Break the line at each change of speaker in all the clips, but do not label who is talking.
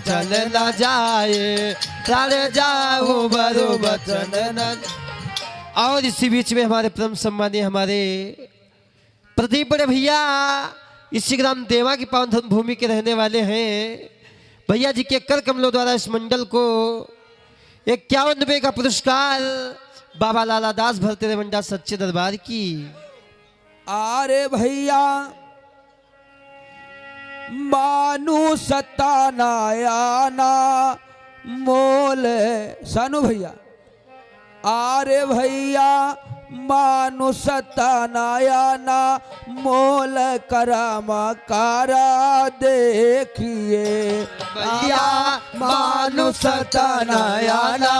चल न जाए प्राण जाओ बरो वचन न। और इसी बीच में हमारे परम सम्मानीय हमारे प्रदीप बड़े भैया इसी ग्राम देवा की पावन धर्म भूमि के रहने वाले हैं। भैया जी के कर कमलों द्वारा इस मंडल को 51 रुपये का पुरस्कार बाबा लाला दास भरते मंडा सच्चे दरबार की।
अरे भैया मानु सतानायाना मोल सानू भैया। अरे भैया मानु सतानायाना मोल करामा कारा देखिए।
भैया मानु सतानायाना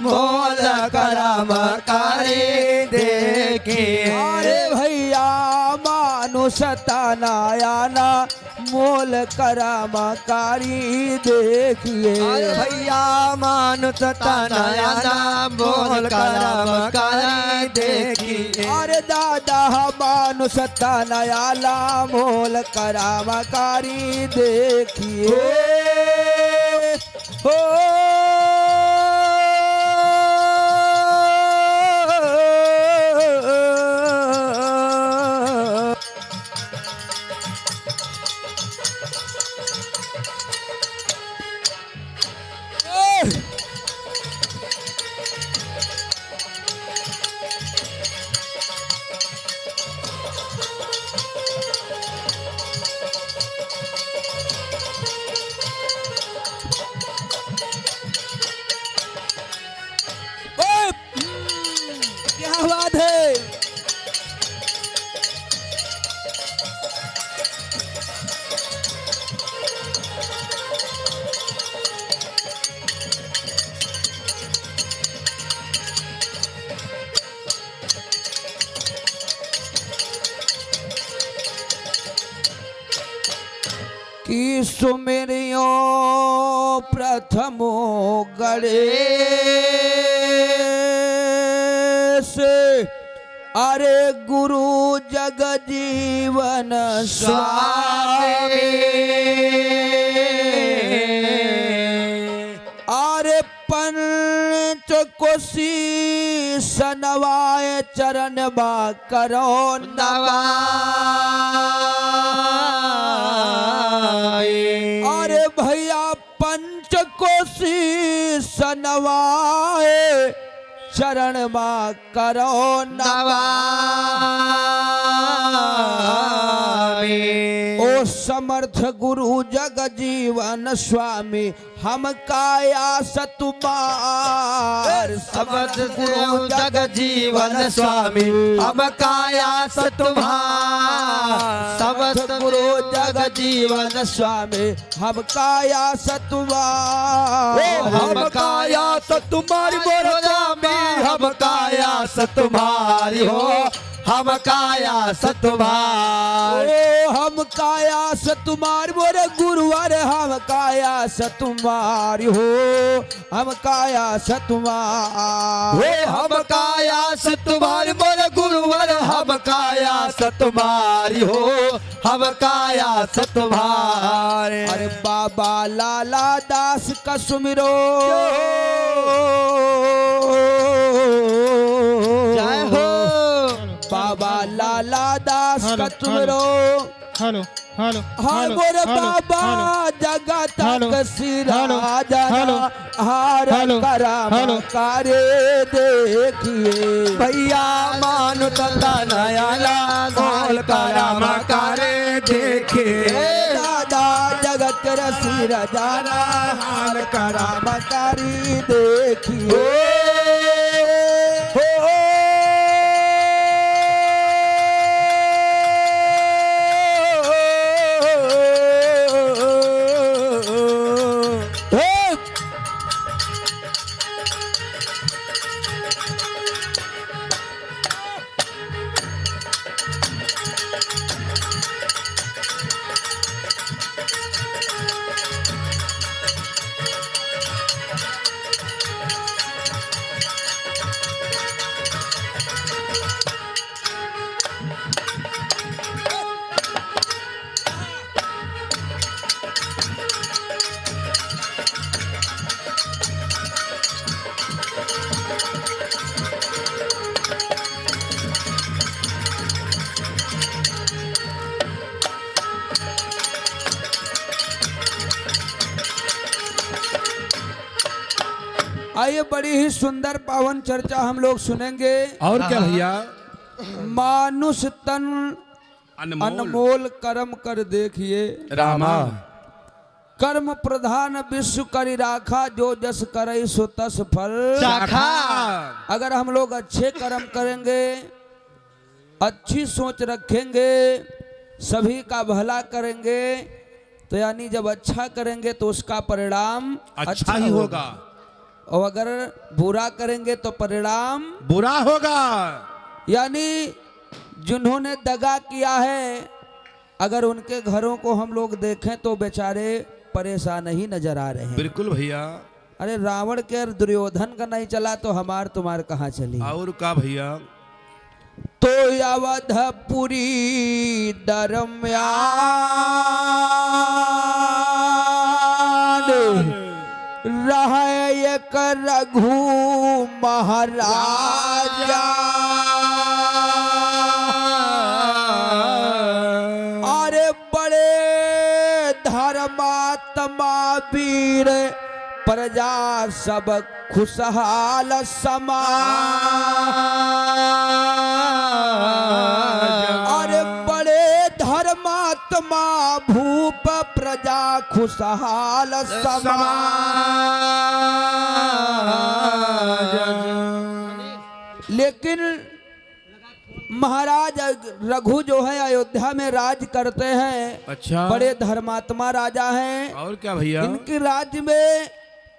मोल करामा कारे देखिए।
अरे भैया मानु सतानायाना मोल करामाकारी देखिए।
भैया मानु सतानायाना मोल करामाकारी देखिए।
अरे दादा मानु सतानायाना मोल करामाकारी देखिए। हो क्या बात है। कि सुमेरियो प्रथमो गणेश। अरे गुरु जग जीवन स्वामी। अरे पंच कोशी सनवाए चरण बा करो नवाए। अरे भैया पंच कोशी सनवाए चरण मा करो नवाए। ओ समर्थ गुरु जग जीवन स्वामी हम काया सतुमार।
समर्थ गुरु जग जीवन स्वामी हम काया सतुमार।
समर्थ गुरु जग जीवन स्वामी हम काया सतुमार।
हम काया सतुमारी मोर स्वामी हम काया सतुमारी हो हम काया सतुमार।
हम काया सतुमार मोरे गुरुवर हम काया सतुमारी हो हम काया सतुमार।
हम काया सतुमारी मोर गुरुवर हम काया सतुमारी हो हम काया सतुमार।
अरे बाबा लाला दास का सुमिरो
जय हो।
बाबा लाला दास का तुमरो।
हेलो हेलो
हार मोरे बाबा जगत तक सिरा जाना हार कराम कारे देखिए।
भैया मानु सतानायाना मोल कराम कारे देखिए।
दादा जगत रसिर जाना हार कराम कारी देखिए। आइए बड़ी ही सुंदर पावन चर्चा हम लोग सुनेंगे।
और क्या भैया?
मानुष तन
अनमोल
अनमोल कर्म कर देखिए,
रामा।
कर्म प्रधान विश्व करी राखा, जो जस करे सो तस फल
शाखा।
अगर हम लोग अच्छे कर्म करेंगे, अच्छी सोच रखेंगे, सभी का भला करेंगे, तो यानी जब अच्छा करेंगे तो उसका परिणाम
अच्छा ही होगा,
और अगर बुरा करेंगे तो परिणाम
बुरा होगा।
यानी जिन्होंने दगा किया है, अगर उनके घरों को हम लोग देखें तो बेचारे परेशान ही नजर आ रहे हैं।
बिल्कुल भैया।
अरे रावण के और दुर्योधन का नहीं चला तो हमार तुम्हार कहाँ चली।
और का भैया?
तो अवधपुरी दरम्यान रहे एक रघु महाराजा, अरे बड़े धर्मात्मा वीर, प्रजा सब खुशहाल समाज। अरे बड़े धर्मात्मा भूप, प्रजा खुशहाल समाज। लेकिन महाराज रघु जो है अयोध्या में राज करते हैं।
अच्छा।
बड़े धर्मात्मा राजा हैं।
और क्या भैया?
इनके राज्य में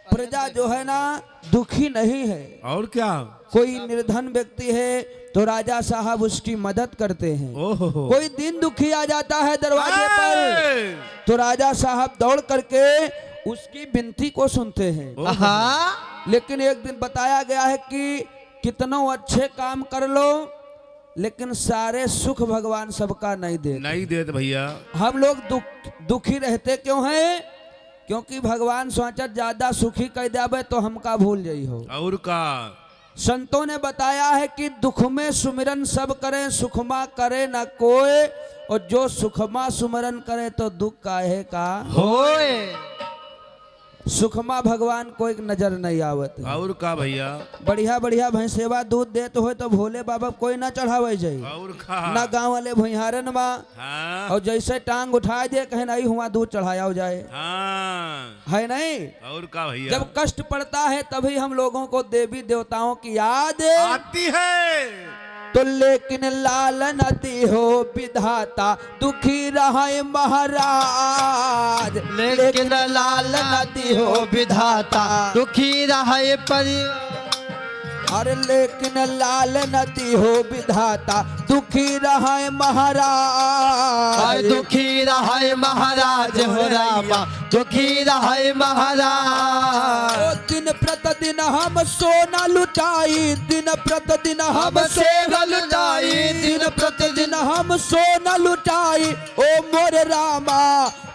प्रजा जो है ना दुखी नहीं है।
और क्या?
कोई निर्धन व्यक्ति है तो राजा साहब उसकी मदद करते हैं।
ओहो।
कोई दिन दुखी आ जाता है दरवाजे पर तो राजा साहब दौड़ करके उसकी विनती को सुनते हैं। लेकिन एक दिन बताया गया है कि कितनों अच्छे काम कर लो, लेकिन सारे सुख भगवान सबका नहीं देते
भैया।
हम लोग दुखी रहते क्यों हैं? क्योंकि भगवान सोचत ज्यादा सुखी कह देवे तो हमका भूल जाई हो।
और का?
संतों ने बताया है कि दुख में सुमिरन सब करें, सुखमा करे न कोई, और जो सुखमा सुमिरन करे तो दुख काहे का
होए।
सुखमा भगवान को एक नजर नहीं आवत है।
और का भैया?
बढ़िया बढ़िया भैंसेवा दूध देते हो तो भोले बाबा कोई ना चढ़ावे जाई,
और का?
ना गाँव वाले भुइहारन बा।
हाँ।
और जैसे टांग उठाए दे कहे नहीं हुआ दूध चढ़ाया हो जाए।
हाँ।
है नहीं?
और का भैया?
जब कष्ट पड़ता है तभी हम लोगों को देवी देवताओं की याद
आती है।
तो लेकिन लाल नदी हो विधाता, दुखी रहे महाराज।
लेकिन लाल नदी हो विधाता, दुखी रहे परिवार।
अरे लेकिन लाल नदी हो विधाता, दुखी रहे महाराज।
दुखी रहे महाराज हो रामा, दुखी रहे महाराज।
ओ दिन प्रतिदिन हम सोना लुटाई, दिन प्रतिदिन हम सोना लुटाई, दिन प्रतिदिन हम सोना लुटाई। ओ मोर रामा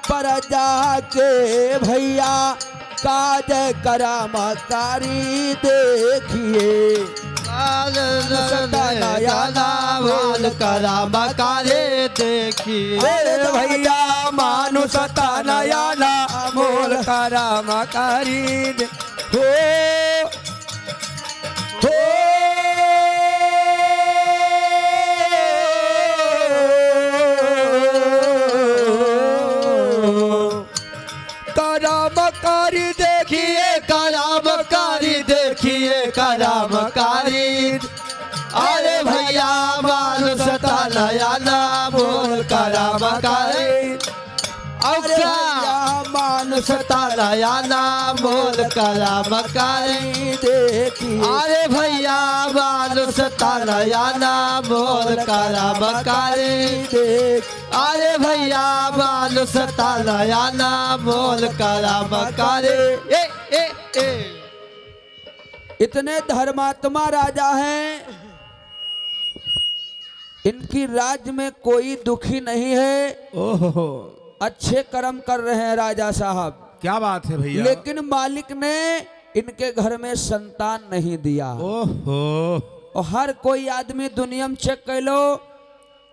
प्रजा के भैया, काज करामकारी देखिए।
माल करामकारी देखिए।
अरे भैया मानुष नया मोल करामकारी हो करामकारी देखिए,
करामकारी देखिए, करामकारी। अरे भैया मानुष नया मोल करामकारी। और क्या? मानुष नया मोल करामकारी देखिए। अरे भैया मानुष नया मोल करामकारी देख। अरे भैया मानुष नया मोल करामकारी।
इतने धर्मात्मा राजा हैं, इनकी राज्य में कोई दुखी नहीं है।
ओहो।
अच्छे कर्म कर रहे हैं राजा साहब।
क्या बात है भैया?
लेकिन मालिक ने इनके घर में संतान नहीं दिया।
ओहो।
और हर कोई आदमी दुनिया में चेक कर लो,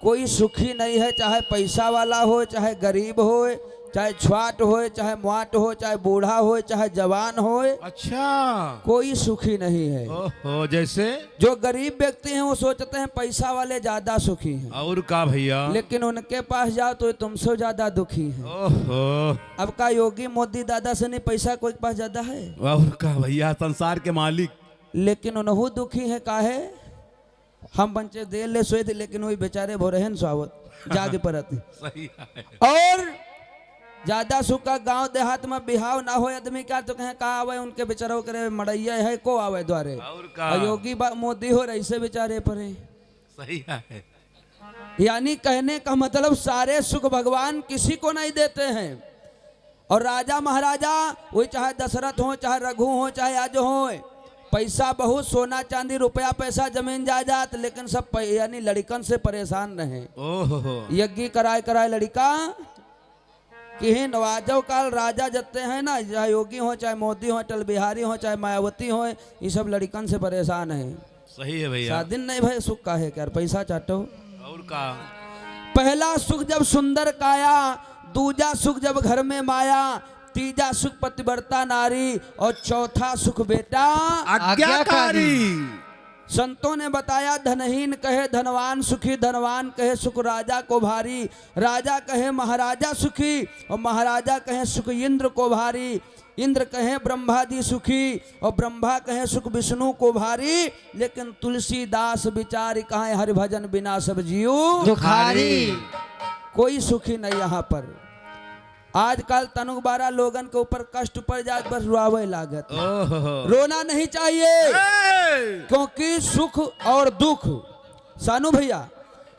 कोई सुखी नहीं है, चाहे पैसा वाला हो चाहे गरीब हो, चाहे छुआट हो, चाहे मुआट हो, चाहे बूढ़ा हो, चाहे जवान हो,
अच्छा।
कोई सुखी नहीं है।
ओहो, जैसे?
जो गरीब व्यक्ति हैं वो सोचते हैं पैसा वाले ज्यादा सुखी हैं,
और का भैया?
लेकिन उनके पास जाओ तो ये तुमसे ज्यादा दुखी हैं।
ओहो,
अब का योगी मोदी दादा से नहीं पैसा कोई के पास ज्यादा है?
और का भैया? संसार के मालिक।
लेकिन उन्हों दुखी है काहे? हम बंचे देर ले सोए थे, लेकिन वही बेचारे भोरहन स्वावत जागे परत।
सही है।
और ज्यादा सुखा गांव देहात में बिहाव ना हो आदमी का तो कहे का आवे, उनके बेचारों करे मड़ैया है को आवे द्वारे।
और का?
योगी मोदी हो ऐसे बेचारे परे।
सही है।
यानी कहने का मतलब सारे सुख भगवान किसी को नहीं देते हैं। और राजा महाराजा वही चाहे दशरथ हो, चाहे रघु हो, चाहे आज हो, पैसा बहुत, सोना चांदी रुपया पैसा जमीन जायदाद, लेकिन सब यानी लड़कन से परेशान रहे।
ओहो,
यज्ञ कराए कराए लड़का कि नवाजो काल राजा जते हैं ना, चाहे योगी हो, चाहे मोदी हो, अटल बिहारी हो, चाहे मायावती हो, ये सब लड़कन से परेशान है।
सही है भैया।
दिन नहीं भाई सुख का है क्या? पैसा चाटो।
और का?
पहला सुख जब सुंदर काया, दूजा सुख जब घर में माया, तीजा सुख पतिव्रता नारी, और चौथा सुख बेटा
आज्ञाकारी।
संतों ने बताया धनहीन कहे धनवान सुखी, धनवान कहे सुख राजा को भारी, राजा कहे महाराजा सुखी, और महाराजा कहे सुख इंद्र को भारी, इंद्र कहे ब्रह्मा जी सुखी, और ब्रह्मा कहे सुख विष्णु को भारी। लेकिन तुलसीदास विचार कहे हरिभजन बिना सब जीव
दुखारी।
कोई सुखी नहीं यहाँ पर। आजकल तनुक बारा लोगन के ऊपर कष्ट पड़ जाए बस रुआवे लागत।
ओहो,
रोना नहीं चाहिए, क्योंकि सुख और दुख, सानू भैया,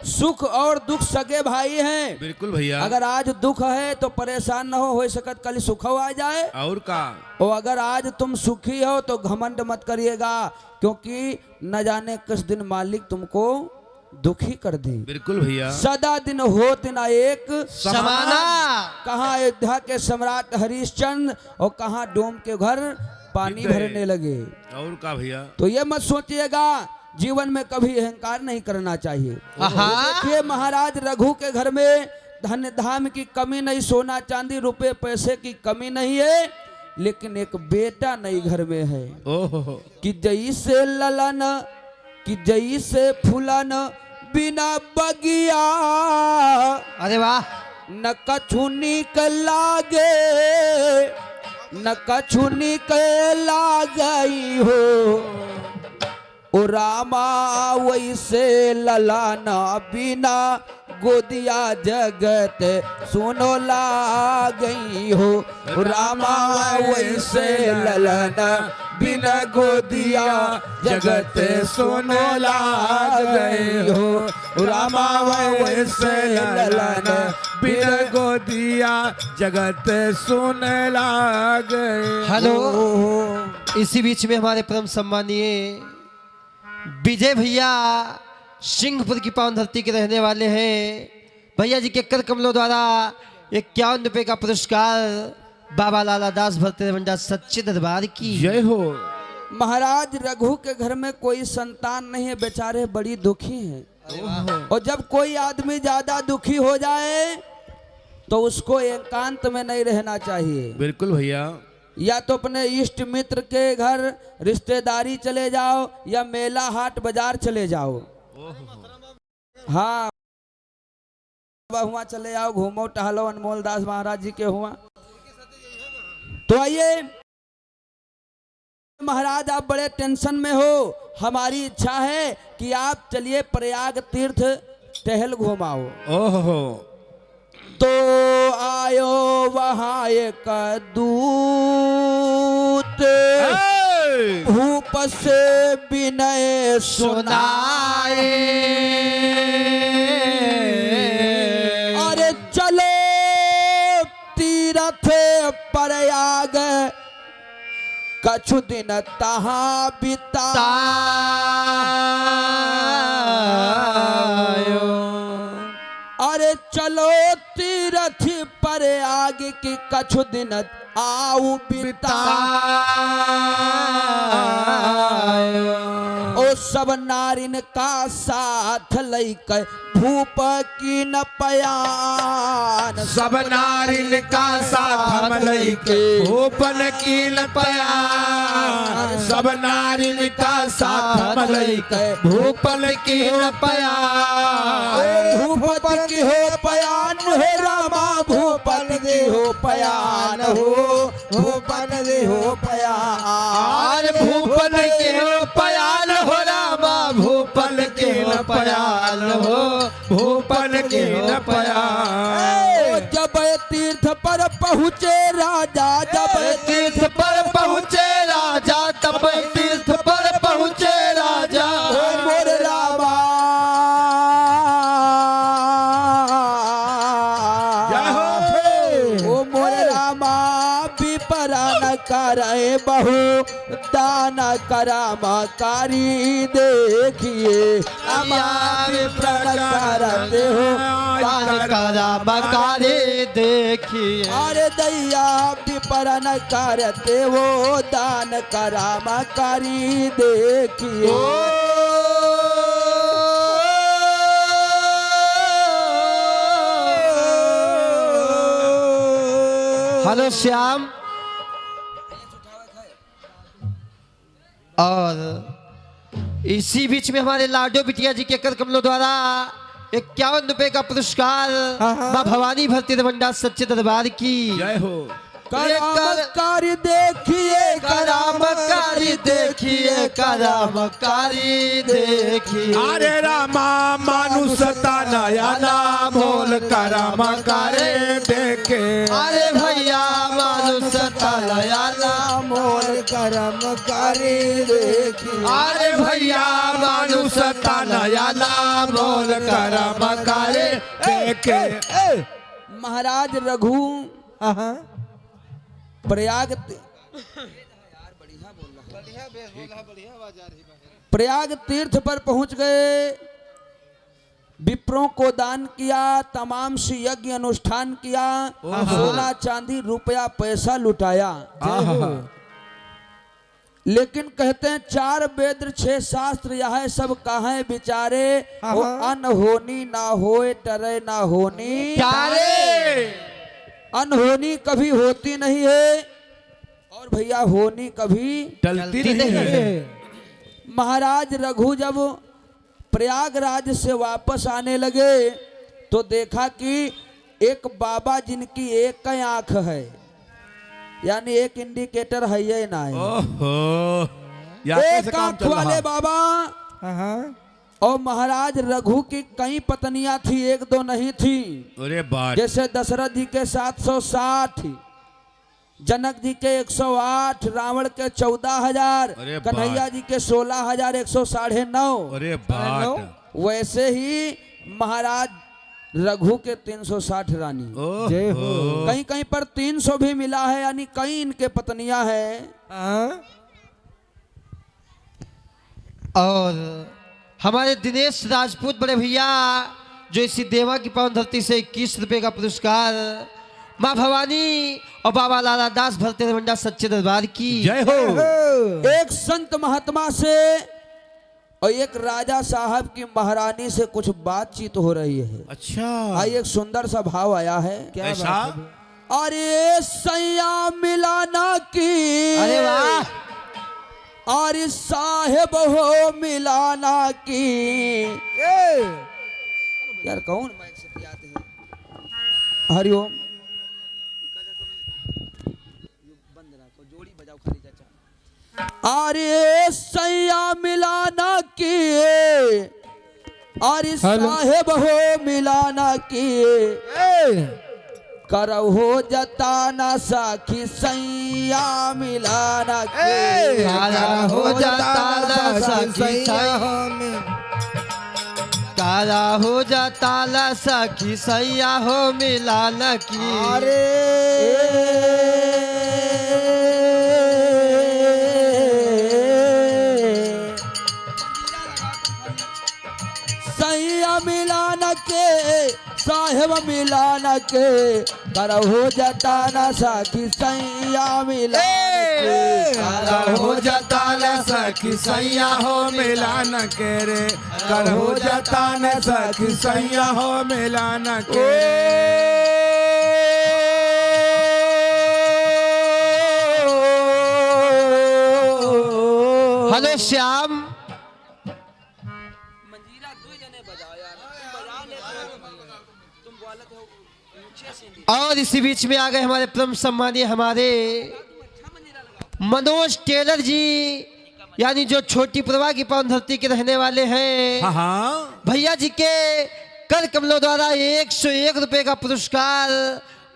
सुख और दुख सगे भाई हैं।
बिल्कुल भैया।
अगर आज दुख है तो परेशान न हो सकत कल सुख आ जाए।
और का?
और अगर आज तुम सुखी हो तो घमंड मत करिएगा, क्योंकि न जाने किस दिन मालिक तुमको दुखी कर दी।
बिल्कुल भैया।
सदा दिन होत न एक
समाना।
कहाँ अयोध्या के सम्राट हरिश्चंद्र और कहाँ डोम के घर पानी भरने लगे।
और का भैया?
तो ये मत सोचिएगा, जीवन में कभी अहंकार नहीं करना चाहिए। देखिए महाराज रघु के घर में धन धाम की कमी नहीं, सोना चांदी रुपए पैसे की कमी नहीं है, लेकिन एक बेटा नई घर में है।
ओहो,
कि जैसे ललन, कि जैसे फूलन बिना बगिया,
अरे वाह,
न कछु नीक लागे, न कछु नीक लागई हो, ओ रामा वैसे ललाना बिना गोदिया जगत सुनो लागई हो, ओ रामा वैसे ललाना बिना गोदिया जगत सुनो लागई हो, ओ रामा वैसे ललाना
बिना गोदिया जगत सुन लागे।
हेलो। इसी बीच में हमारे परम सम्मानीय विजय भैया सिंहपुर की पावन धरती के रहने वाले हैं। भैया जी के कर कमलों द्वारा 51 रुपए का पुरस्कार बाबा लाला दास भरते रवंडा सच्चे दरबार की
जय हो।
महाराज रघु के घर में कोई संतान नहीं है, बेचारे बड़ी दुखी हैं। और जब कोई आदमी ज्यादा दुखी हो जाए तो उसको एकांत में नहीं रहना चाहिए।
बिल्कुल भैया।
या तो अपने इष्ट मित्र के घर रिश्तेदारी चले जाओ, या मेला हाट बाजार चले जाओ। हाँ, हुआ चले जाओ, घूमो टहलो, अनमोल दास महाराज जी के हुआ। तो आइए महाराज, आप बड़े टेंशन में हो, हमारी इच्छा है कि आप चलिए प्रयाग तीर्थ टहल घुमाओ।
ओहो,
तो आयो वहाँ एक दूत भूप से विनय सुनाए, अरे चलो तीर्थ प्रयाग कछु दिन तहाँ बितायो, अरे चलो तीर्थ पर आगे की कछु दिन आओ बितायो। ओ सब नारिन का साथ लैके भूप की न पयान।
सब नारिन का साथ हम लैके भूपन की न पयान। सब नारिन का साथ हम लैके भूपन की न पयान।
भूपत की हो पयान हो रामा, भूपत की हो पयान हो, भूपत की हो पयान।
भूपन के हो पयान हो रामा, भूपन के हो पयान हो, भूपन के हो पयान।
जब तीर्थ पर पहुँचे राजा, जब
तीर्थ पर पहुँचे राजा, तब तीर्थ पर पहुँचे राजा।
मोर रामा ओ मोर रामा विपरा न करे बहु दान करामकारी देखिए। करते हो
दान करामकारी देखिए।
अरे दैया विपरा न करते वो दान करामकारी देखिए।
हेलो श्याम। और इसी बीच में हमारे लाडो बिटिया जी के कर कमलों द्वारा 51 रुपए का पुरस्कार माँ भवानी भरती दरभंडा सच्चे दरबार की
जय हो।
करामकारी देखिए,
करामकारी देखिए, करामकारी देखिए।
अरे रामा मानुष नया नाम बोल करामकारी देखे।
अरे भैया मानुष नया नाम
मोल करामकारी देखिए।
अरे भैया मानुष नया नाम बोल करामकारी
देखे।
महाराज रघु प्रयाग प्रयाग तीर्थ पर पहुंच गए। विप्रों को दान किया, तमाम से यज्ञ अनुष्ठान किया, सोना चांदी रुपया पैसा लुटाया। लेकिन कहते हैं 4 वेद 6 शास्त्र यह सब कहे बिचारे। वो अनहोनी ना होए डरे ना होनी। अनहोनी कभी होती नहीं है और भैया होनी कभी
टलती नहीं है।
महाराज रघु जब प्रयागराज से वापस आने लगे तो देखा कि एक बाबा जिनकी एक ही आंख है, यानी एक इंडिकेटर है ये ना है। एक आंख वाले बाबा। और महाराज रघु की कई पत्नियां थी, 1-2 नहीं थी।
अरे बात।
जैसे दशरथ जी के 760, जनक जी के 108, रावण के 14,000, कन्हैया जी के 16,109।
अरे बात।
वैसे ही महाराज रघु के 360 रानी।
जय हो।
कहीं कहीं पर 300 भी मिला है, यानी कई इनके पत्नियां हैं।
और हमारे दिनेश राजपूत बड़े भैया जो इसी देवा की पावन धरती से 21 रुपए का पुरस्कार माँ भवानी और बाबा लाला दास भरते दरभंडा सच्चे दरबार की
जय हो।
एक संत महात्मा से और एक राजा साहब की महारानी से कुछ बातचीत हो रही है।
अच्छा।
आई एक सुंदर सा भाव आया है।
क्या ऐसा?
अरे सैया मिलाना की।
अरे वाह।
और साहेब हो मिलाना की। यार कौन माइक से पियाते हैं? हरिओम। बंद रखो, जोड़ी बजाओ खाली चाचा। अरे सैया मिलाना की, अरे साहेब हो मिलाना की। करहो जताना साखी सैया मिलाना के।
काला हो जाता सखी काला हो जाता सखी सैया हो मिलाना की।
अरे सैया मिलाना के, साहेब मिलाना के। करहो जताना साखी सैया मिलाना
कर हो जतान सखी सैया हो मिलान के रे कर हो जतान सखी सैया हो मिलान के
हेलो श्याम,
मंजीरा दो जने बजाओ यार, तुम बजा ले, तुम बोलत हो ऊंचे से
और इसी बीच में आ गए हमारे परम सम्मानीय हमारे मनोज टेलर जी, यानी जो छोटी प्रभा की पावन धरती के रहने वाले हैं।
हाँ
भैया जी के कर कमलों द्वारा 101 रुपए का पुरस्कार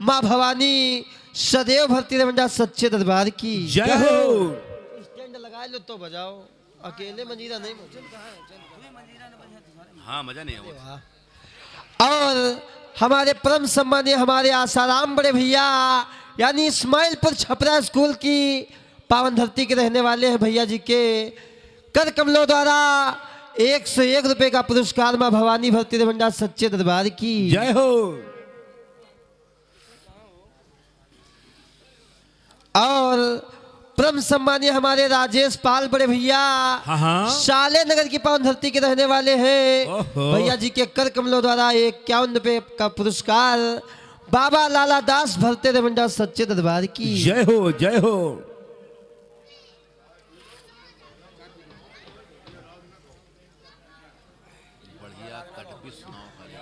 माँ भवानी सदैव भरती रमंडा सच्चे दरबार की
जय हो।
स्टैंड लगा लो तो बजाओ, अकेले मंजीरा नहीं
हाँ मजा नहीं है।
और हमारे परम सम्मानीय हमारे आसाराम बड़े भैया, यानी इस्माइलपुर छपरा स्कूल की पावन धरती के रहने वाले हैं भैया जी के कर कमलों द्वारा 101 रुपए का पुरस्कार माँ भवानी भरती रमंडा सच्चे दरबार की
जय हो।
और परम सम्मानीय हमारे राजेश पाल बड़े भैया,
हाँ।
शाले नगर की पावन धरती के रहने वाले हैं।
ओहो।
भैया जी के कर कमलों द्वारा 51 रुपए का पुरस्कार बाबा लाला दास भरते रमंडा सच्चे दरबार की
जय हो जय हो।
बढ़िया कट भी सुनाओ खाली।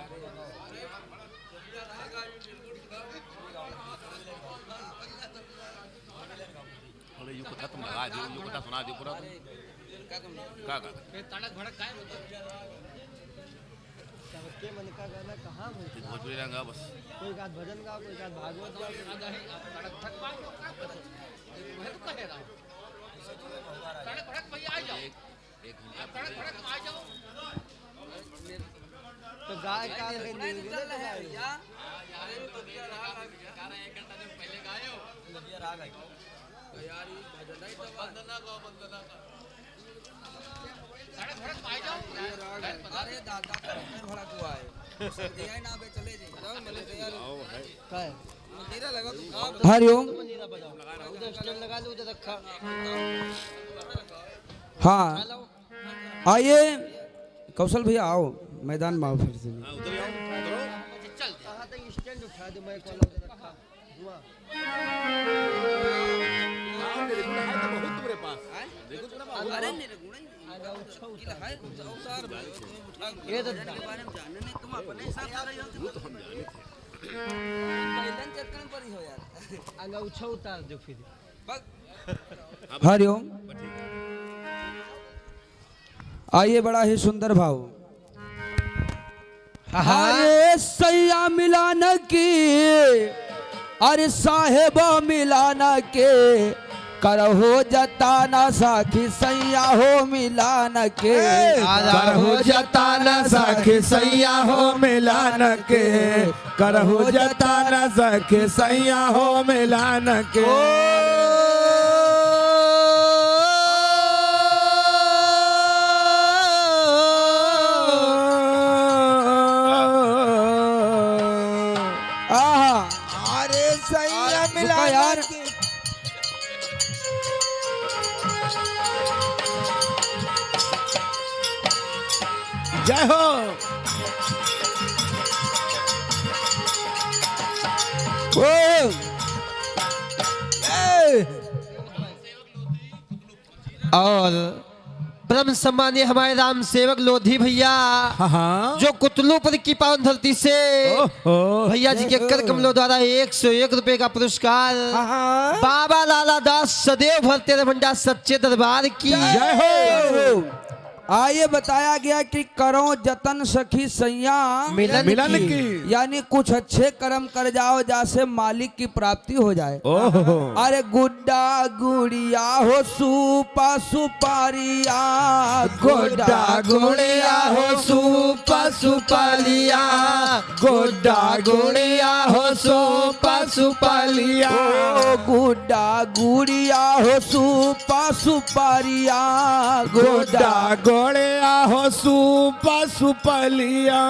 अरे यू कथा तुम लगा दो, यू कथा सुना दो पूरा तुम का भोजपुरी रंगा बस
कोई गात भजन गाओ, कोई गात भागवत
एक घंटा
तो गाय का
अरे दादा भड़ा तू आए दिया ना बे चले जी जाओ मले तैयार मंजीरा लगा तू हरिओम
लगा लो उधर रखा।
हाँ आइए कौशल भैया आओ मैदान में आओ फिर से
उधर आओ उधर आओ।
कहाँ तक स्टैंड उठा दो, मैं कॉल उधर रखा हुआ।
मेरे गुण है तो बहुत तुम्हारे पास देखो तेरा पास
अरे मेरे गुण है अवसर
ये तो
के बारे में जानने नहीं तुम अपने हिसाब से रही हो
तो हम जाने थे।
मैदान चक्कर पर ही हो यार
आगे उछा उतार दो फिर।
हरिओम आइए बड़ा ही सुंदर भाव। अरे सैया मिलान की अरे साहेबा मिलान के करहो जताना साखी सैया हो मिलान के
कर हो जतान सखी सैया हो मिलान के कर हो जतान सखी सैया हो मिलान के
आहा
अरे सैया
रुका
मिलान
यार।
के जय हो।
ओ
और परम सम्मानीय हमारे राम सेवक लोधी भैया,
हाँ
जो कुतलूपुर की पावन धरती से
ओहो।
भैया जी के कर कमलों द्वारा 101 रुपए का पुरस्कार बाबा लाला दास सदैव भरते रमंडा सच्चे दरबार की
जय हो।
आइए बताया गया कि करो जतन सखी सैया
मिलन की
यानी कुछ अच्छे कर्म कर जाओ जैसे मालिक की प्राप्ति हो जाए।
ओहो।
अरे गुड्डा गुड़िया हो सुपा सुपारिया
गोड्डा गुड़िया हो सुपा सुपालिया गोड्डा गुड़िया हो सुपा सुपालिया
ओ गुड्डा गुड़िया हो सुपा सुपारिया
गोड्डा गोड़िया हो सुपा सुपालिया।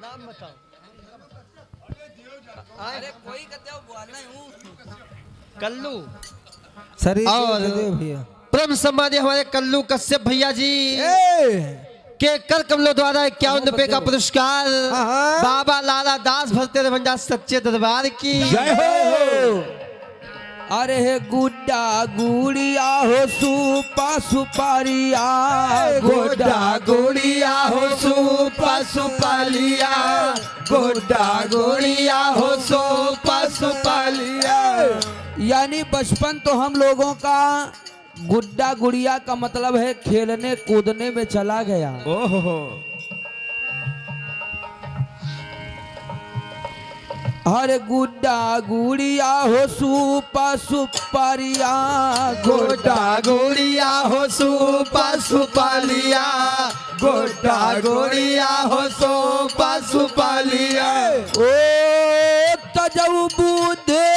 नाम बताओ।
अरे कोई कहते हो बोलना हूँ
कल्लू
शरीर
और
भैया
परम सम्मानीय हमारे कल्लू कश्यप भैया जी के कर कमलों द्वारा 51 रुपए का पुरस्कार बाबा लाला दास भरते रवंजा सच्चे दरबार की
जय हो।
अरे हे गुड्डा गुड़िया हो सुपा सुपारिया
गोडा गोड़िया हो सुपा सुपालिया, गोडा गोड़िया हो सुपा सुपालिया।
यानी बचपन तो हम लोगों का गुड्डा गुड़िया का मतलब है खेलने कूदने में चला गया।
ओहो
अरे गुड्डा गुड़िया हो सुपा सुपारिया
गोडा गोड़िया हो सुपा सुपालिया, गोडा गोड़िया हो सुपा सुपालिया।
ओ तजऊ बुद्धे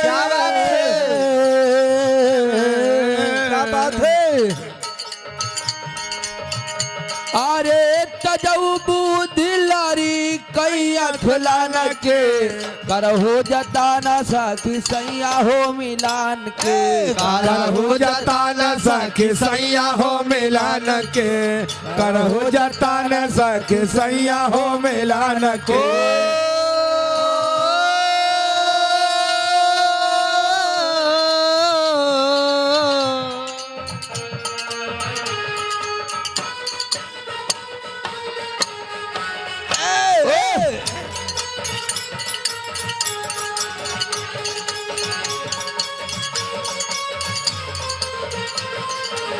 क्या बात है?
क्या बात है? अरे तजऊ बुद्धि लारी कैया खिलाना के कर हो जाता ना साखी सैया हो मिलान के
काला हो जाता न सके सैया हो मिलान के, कर हो जाता न सके सैया हो मिलान के।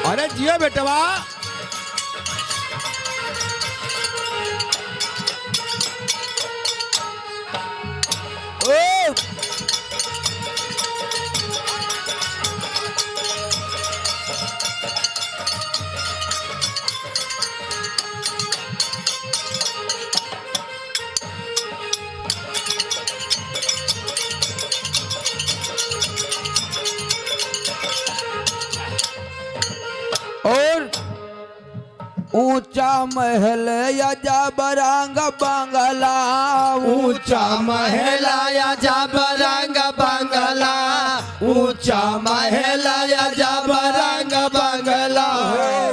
अरे जियो बेटवा।
ओ और ऊंचा महल या जा बरांग बांगला
ऊंचा महला या जब रंग बंगला, ऊंचा महला या जब रंग बंगला।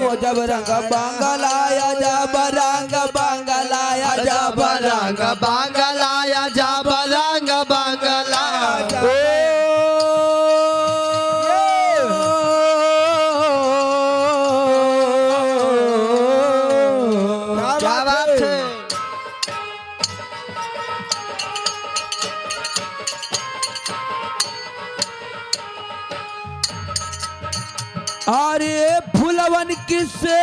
वो जब रंग बांगला या जा बरांग बांगला या जा
जब रंग बांगला या जब रंग बांगला क्या बात है?
अरे फुलवन किसे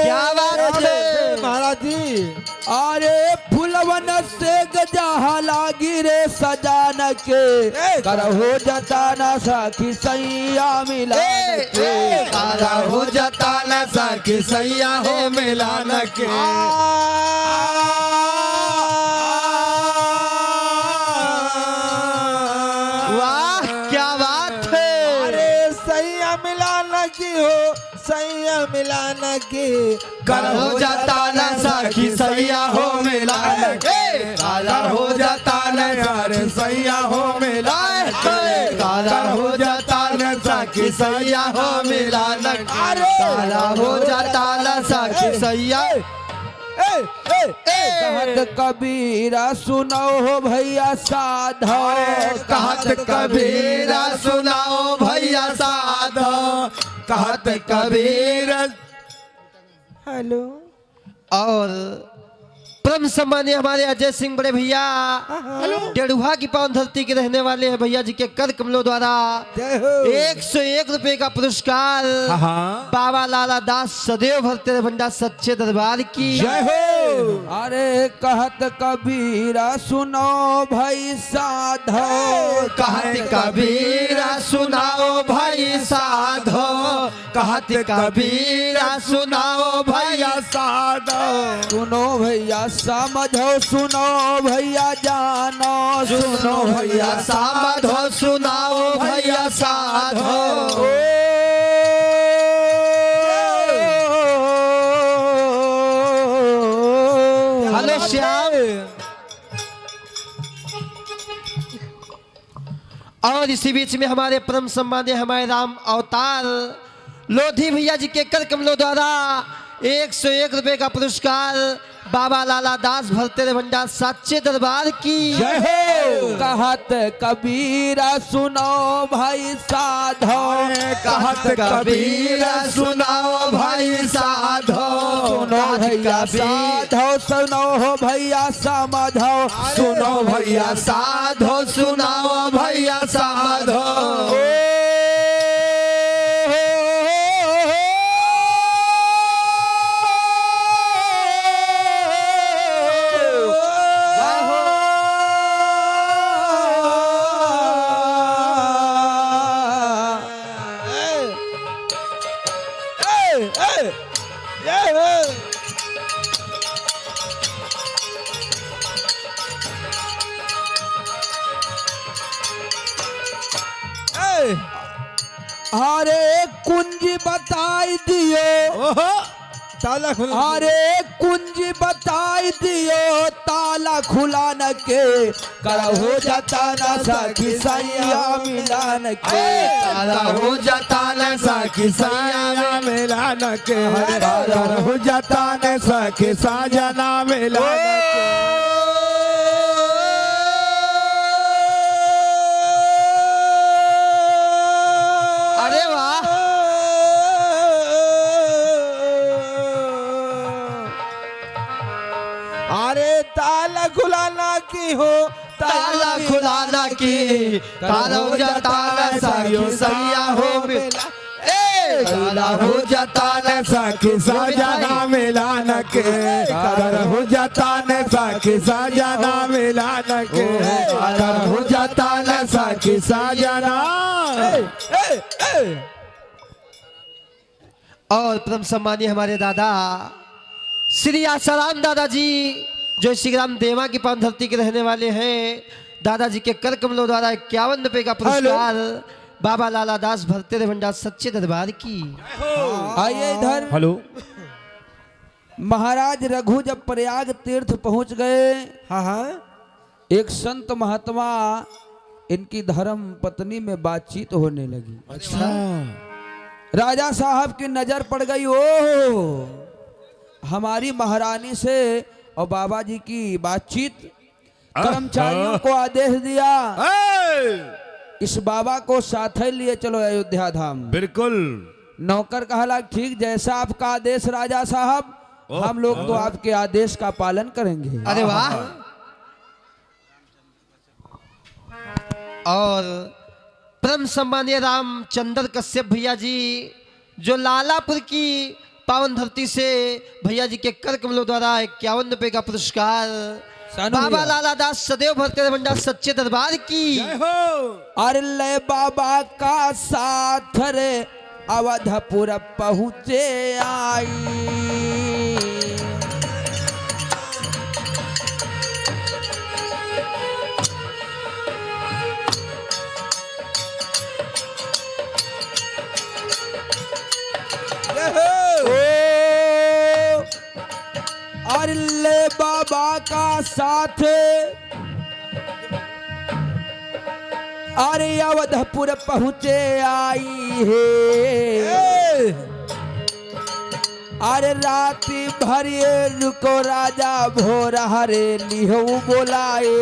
क्या बात है?
महाराज जी अरे फुलवन से गजा लागी रे सजान के कर हो जाता ना साखी सैया मिलान के
काला हो जाता न सके सैया हो मिलान के।
वाह क्या बात है?
अरे सैया मिलान की हो, सैया मिलान की, कर हो जाता न सखी सैया हो मिलान के। काला हो जाता न कर सैया हो मिलान के, काला हो जाता न सखी सैया हो मिलान के।
काला हो जाता ना साखी सैया
कहत कबीरा सुनो हो भैया साधो
कहत कबीर सुनाओ भैया साधो, कहत कबीर।
हेलो
और परम सम्मानीय हमारे अजय सिंह बड़े भैया डेढ़ुआ की पावन धरती के रहने वाले हैं भैया जी के कर कमलों द्वारा 101 रुपए का पुरस्कार बाबा लाला दास सदैव भरते भंडा सच्चे दरबार की
जय हो।
अरे कहत कबीरा सुनो भाई साधो
कहत कबीर सुनाओ भाई साधो, कहत कबीर सुनाओ भैया साधो।
सुनो भैया समझो सुनो भैया जानो
सुनो भैया साधो, सुनाओ भैया साधो।
हेलो श्याम और इसी बीच में हमारे परम सम्मानीय हमारे राम अवतार लोधी भैया जी के कर कमलों द्वारा 101 रुपए का पुरस्कार बाबा लाला दास भरते भंडार साचे दरबार की
जय हो। कहत कबीरा सुनो भाई साधो,
कहत कबीर सुनाओ भाई साधो,
सुनो भैया साधो, सुनो हो भैया समझो,
सुनो भैया साधो, सुनाओ भैया साधो।
अरे कुंजी बताई दियो,
ताला खुला।
अरे कुंजी बताई दियो, ताला खुला न के कर हो जाता न सखी सैया मिलान के,
ताला हो जाता न सखी साजना मिला न के, ताला हो जाता न सखी साजना मिला न के।
अरे वाह
अरे ताला खुलाना की हो,
ताला खुलाना की ताला हो जाता न सखी सैया हो मिला
ताला हो जाता न सखी साजना मिला न के, ताला हो जाता न सखी साजना मिला न के, ताला हो जाता न सखी साजना।
और परम सम्मानीय हमारे दादा श्री आसाराम दादाजी जो श्री राम देवा की पावन धरती के रहने वाले हैं, दादाजी के कर कमलों द्वारा 51 रुपए का पुरस्कार बाबा लाला दास भरते भंडार सच्चे दरबार की।
आइए इधर।
हेलो।
महाराज रघु जब प्रयाग तीर्थ पहुंच गए,
हाँ
एक संत महात्मा इनकी धर्म पत्नी में बातचीत होने लगी।
अच्छा।
राजा साहब की नजर पड़ गई, ओ हमारी महारानी से और बाबा जी की बातचीत। कर्मचारियों को आदेश दिया, इस बाबा को साथ ही लिए चलो अयोध्या धाम।
बिल्कुल।
नौकर कहला ठीक जैसा आपका आदेश राजा साहब, हम लोग तो आपके आदेश का पालन करेंगे।
अरे वाह। और परम सम्मानीय रामचंद्र कश्यप भैया जी जो लालापुर की पावन धरती से भैया जी के कर कमलों द्वारा 51 रुपए का पुरस्कार बाबा लाला दास सदैव भरते भंडार सच्चे दरबार की।
अरे ले बाबा का साथ रे अवधपुर पहुँचे आई, अरे ले बाबा का साथ, अरे अवधपुर पहुँचे आई है, अरे रात भर ये रुको राजा भोर हरे लिहो बोलाए,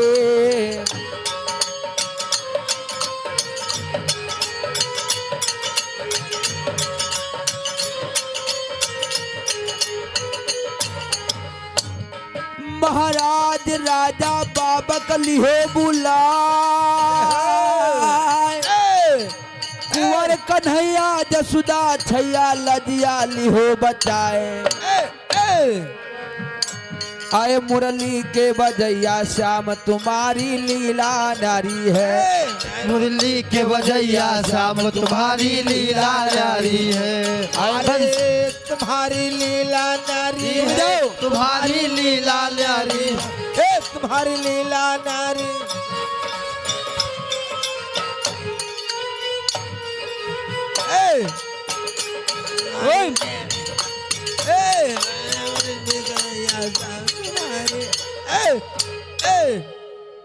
महाराज राजा बाबा का लिहो बुलाए, कुंवर कन्हैया जसुदा छैया लजिया लिहो बचाए, आए मुरली के बजैया श्याम तुम्हारी लीला नारी है,
मुरली के बजैया श्याम तुम्हारी लीला नारी है,
तुम्हारी लीला नारी
है, तुम्हारी लीला नारी,
तुम्हारी लीला नारी।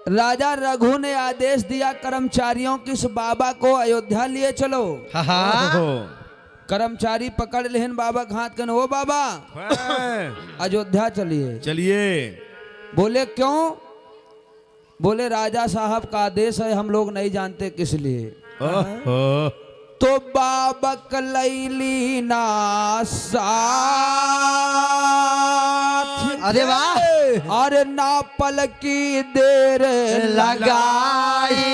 राजा रघु ने आदेश दिया कर्मचारियों की, इस बाबा को अयोध्या लिए चलो। कर्मचारी पकड़ लेहन बाबा के हाथ कन, ओ बाबा अयोध्या चलिए।
चलिए।
बोले क्यों? बोले राजा साहब का आदेश है, हम लोग नहीं जानते किस लिए। तो बाबा कलैली ना साथ,
अरे वाह,
अरे ना पल की देर
लगाई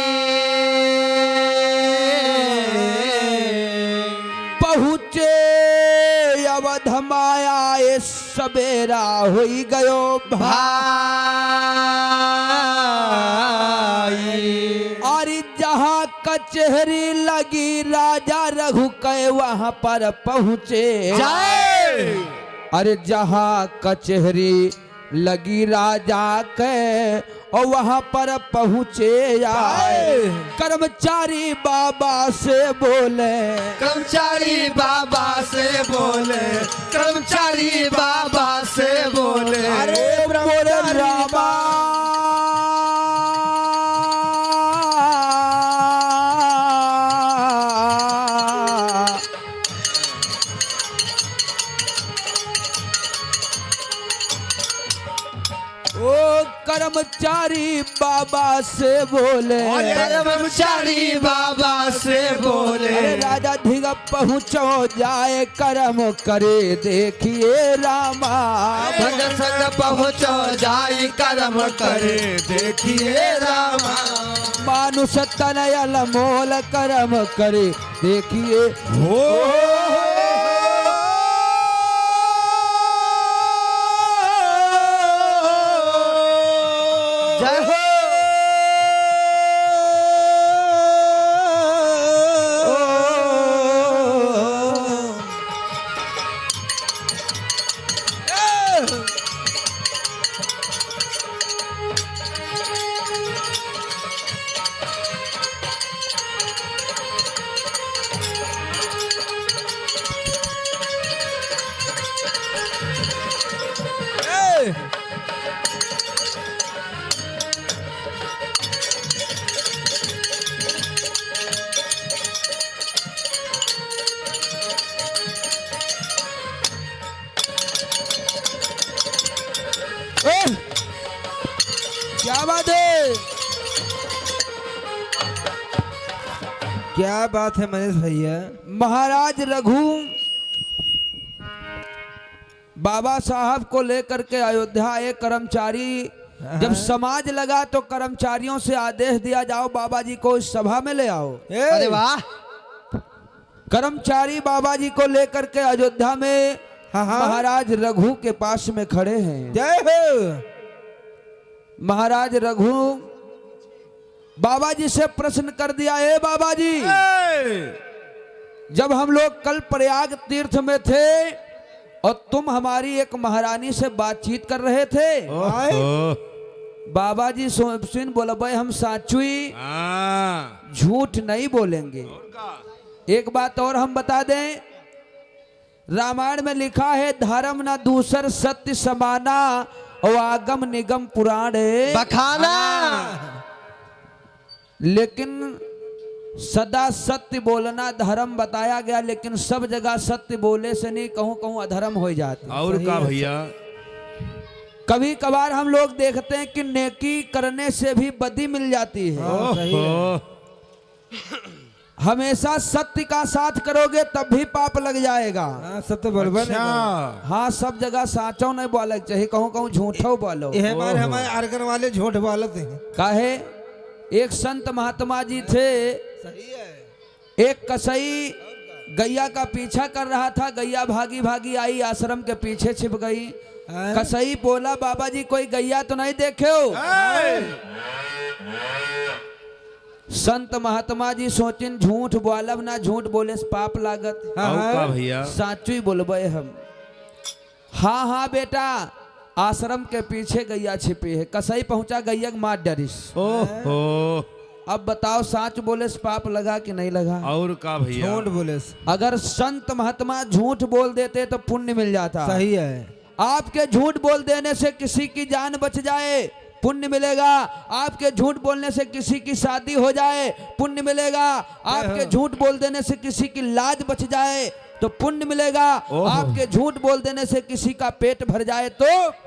पहुँचे अवध माया, ये सवेरा हुई गयो
भाई।
और जहाँ कचहरी लगी राजा रघु के वहाँ पर पहुँचे
जय।
अरे जहाँ कचहरी लगी राजा के और वहाँ पर पहुँचे आए। कर्मचारी बाबा से बोले,
कर्मचारी बाबा से बोले, कर्मचारी बाबा से बोले,
अरे बोले रामा ओ कर्मचारी बाबा से बोले,
कर्मचारी बाबा से बोले,
अरे राजा धिग पहुँचो जाए कर्म करे देखिए रामा।
संग संग पहुँचो जाई कर्म करे देखिए रामा।
मानुष तनयल मोल कर्म करे देखिए
हो
जय हो।
क्या बात है?
क्या बात है मनीष भैया?
महाराज रघु बाबा साहब को लेकर के अयोध्या एक कर्मचारी, जब समाज लगा तो कर्मचारियों से आदेश दिया जाओ बाबा जी को इस सभा में ले आओ।
अरे वाह,
कर्मचारी बाबा जी को लेकर के अयोध्या में महाराज रघु के पास में खड़े हैं।
जय हो।
महाराज रघु बाबा जी से प्रश्न कर दिया, ए बाबा जी, जब हम लोग कल प्रयाग तीर्थ में थे और तुम हमारी एक महारानी से बातचीत कर रहे थे, बाबा जी सुन बोला, भाई हम साचुई झूठ नहीं बोलेंगे। एक बात और हम बता दें, रामायण में लिखा है धर्म न दूसर सत्य समाना और आगम निगम पुराण
बखाना।
लेकिन सदा सत्य बोलना धर्म बताया गया, लेकिन सब जगह सत्य बोले से नहीं, कहूँ कहूँ अधर्म हो जाता।
और का भैया?
कभी कभार हम लोग देखते हैं कि नेकी करने से भी बदी मिल जाती है। हमेशा सत्य का साथ करोगे तब भी पाप लग जाएगा।
सत्य बोलबा
अच्छा।
हाँ, सब जगह साचो नहीं बोले चाहिए, कहूँ कहूँ झूठो बोलो।
ये हमारे आर्गन वाले झूठ बोलते हैं।
काहे? एक संत महात्मा जी थे, एक कसई गैया का पीछा कर रहा था, गैया भागी भागी आई आश्रम के पीछे छिप गई। कसई बोला, बाबा जी कोई गैया तो नहीं देखे हो? संत महात्मा जी सोचिन झूठ बोलब ना, झूठ बोले से पाप लागत।
और का भैया?
साचू ही बोलबे हम। हाँ हाँ बेटा, आश्रम के पीछे गैया छिपी है। कसई पहुंचा, गैया मार डरिस।
ओहो।
अब बताओ साच बोले से पाप लगा कि नहीं लगा?
और का भैया?
झूठ बोले से।
अगर संत महात्मा झूठ बोल देते तो पुण्य मिल जाता।
सही है।
आपके झूठ बोल देने से किसी की जान बच जाए पुण्य मिलेगा। आपके झूठ बोलने से किसी की शादी हो जाए पुण्य मिलेगा। आपके झूठ बोल देने से किसी की लाज बच जाए तो पुण्य मिलेगा। आपके झूठ बोल देने से किसी का पेट भर जाए तो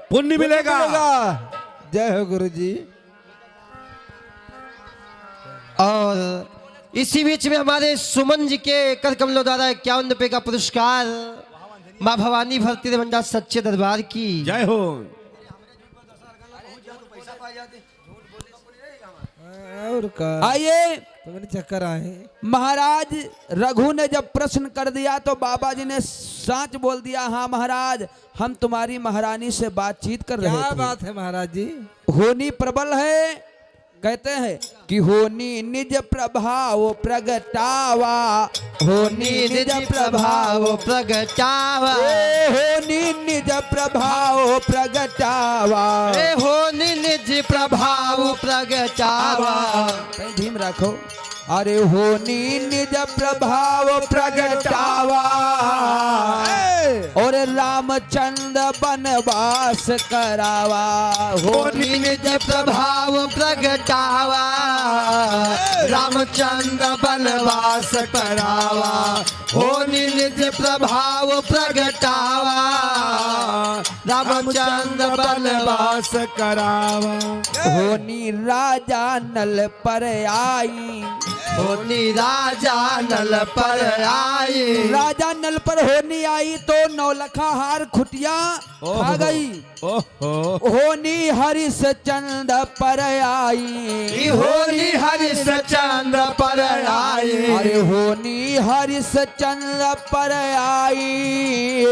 पुण्य मिलेगा।
जय हो गुरु जी।
और इसी बीच में हमारे सुमन जी के कर कमलों द्वारा 51 रुपए का पुरस्कार माँ भवानी भक्ति भंडार सच्चे दरबार की
जय हो।
और का
आइए
तुम्हें चक्कर आए।
महाराज रघु ने जब प्रश्न कर दिया तो बाबा जी ने सच बोल दिया, हाँ महाराज हम तुम्हारी महारानी से बातचीत कर रहे
क्या
थे।
बात है महाराज जी।
होनी प्रबल है, कहते हैं कि होनी निज प्रभाव प्रगटावा, होनी निज प्रभाव
प्रगटावा,
होनी निज प्रभाव प्रगटावा,
होनी निज प्रभाव प्रगटावा।
कहीं धीम रखो। अरे होनी निज प्रभाव प्रगटावा और रामचंद्र बनवास करावा,
होनी निज प्रभाव प्रगटावा, रामचंद्र बनवास करावा, होनी निज प्रभाव प्रगटावा, रामचंद्र बनवास
करावा।
होनी राजा नल पर आई,
होनी राजा नल पर आई,
राजा नल पर होनी आई तो नौलखा हार खुटिया खा गई। होनी हरिश चंद पर आई,
होनी हरिश चंद्र पर आई,
अरे होनी हरिश चंद्र पर आई,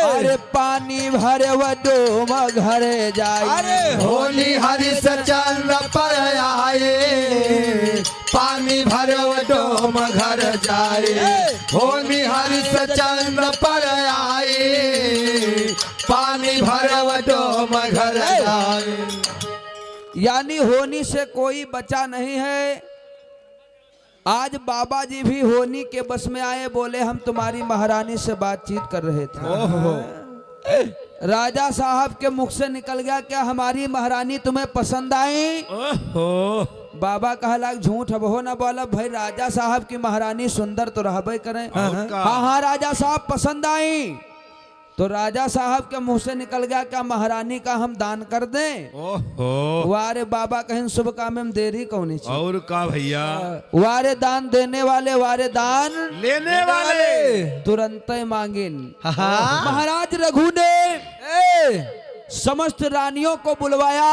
अरे पानी भरे डोम घर जाई।
होनी हरिश चंद्र पर आए, पानी भरो डोम घर जाए, होनी हरिश चंद्र पर आए, पानी भरो डोम घर जाए।
यानी होनी से कोई बचा नहीं है। आज बाबा जी भी होनी के बस में आए, बोले हम तुम्हारी महारानी से बातचीत कर रहे थे। राजा साहब के मुख से निकल गया, क्या हमारी महारानी तुम्हें पसंद आई? बाबा कहला झूठ अब हो ना बोला भाई, राजा साहब की महारानी सुंदर तो रहबे करें। हाँ हाँ राजा साहब पसंद आई। तो राजा साहब के मुंह से निकल गया, क्या महारानी का हम दान कर दें? वारे बाबा कहें शुभ काम में देरी कौन सी।
और का भैया,
वारे दान देने वाले वारे दान
लेने वाले
तुरंत मांगिन। महाराज रघु ने समस्त रानियों को बुलवाया,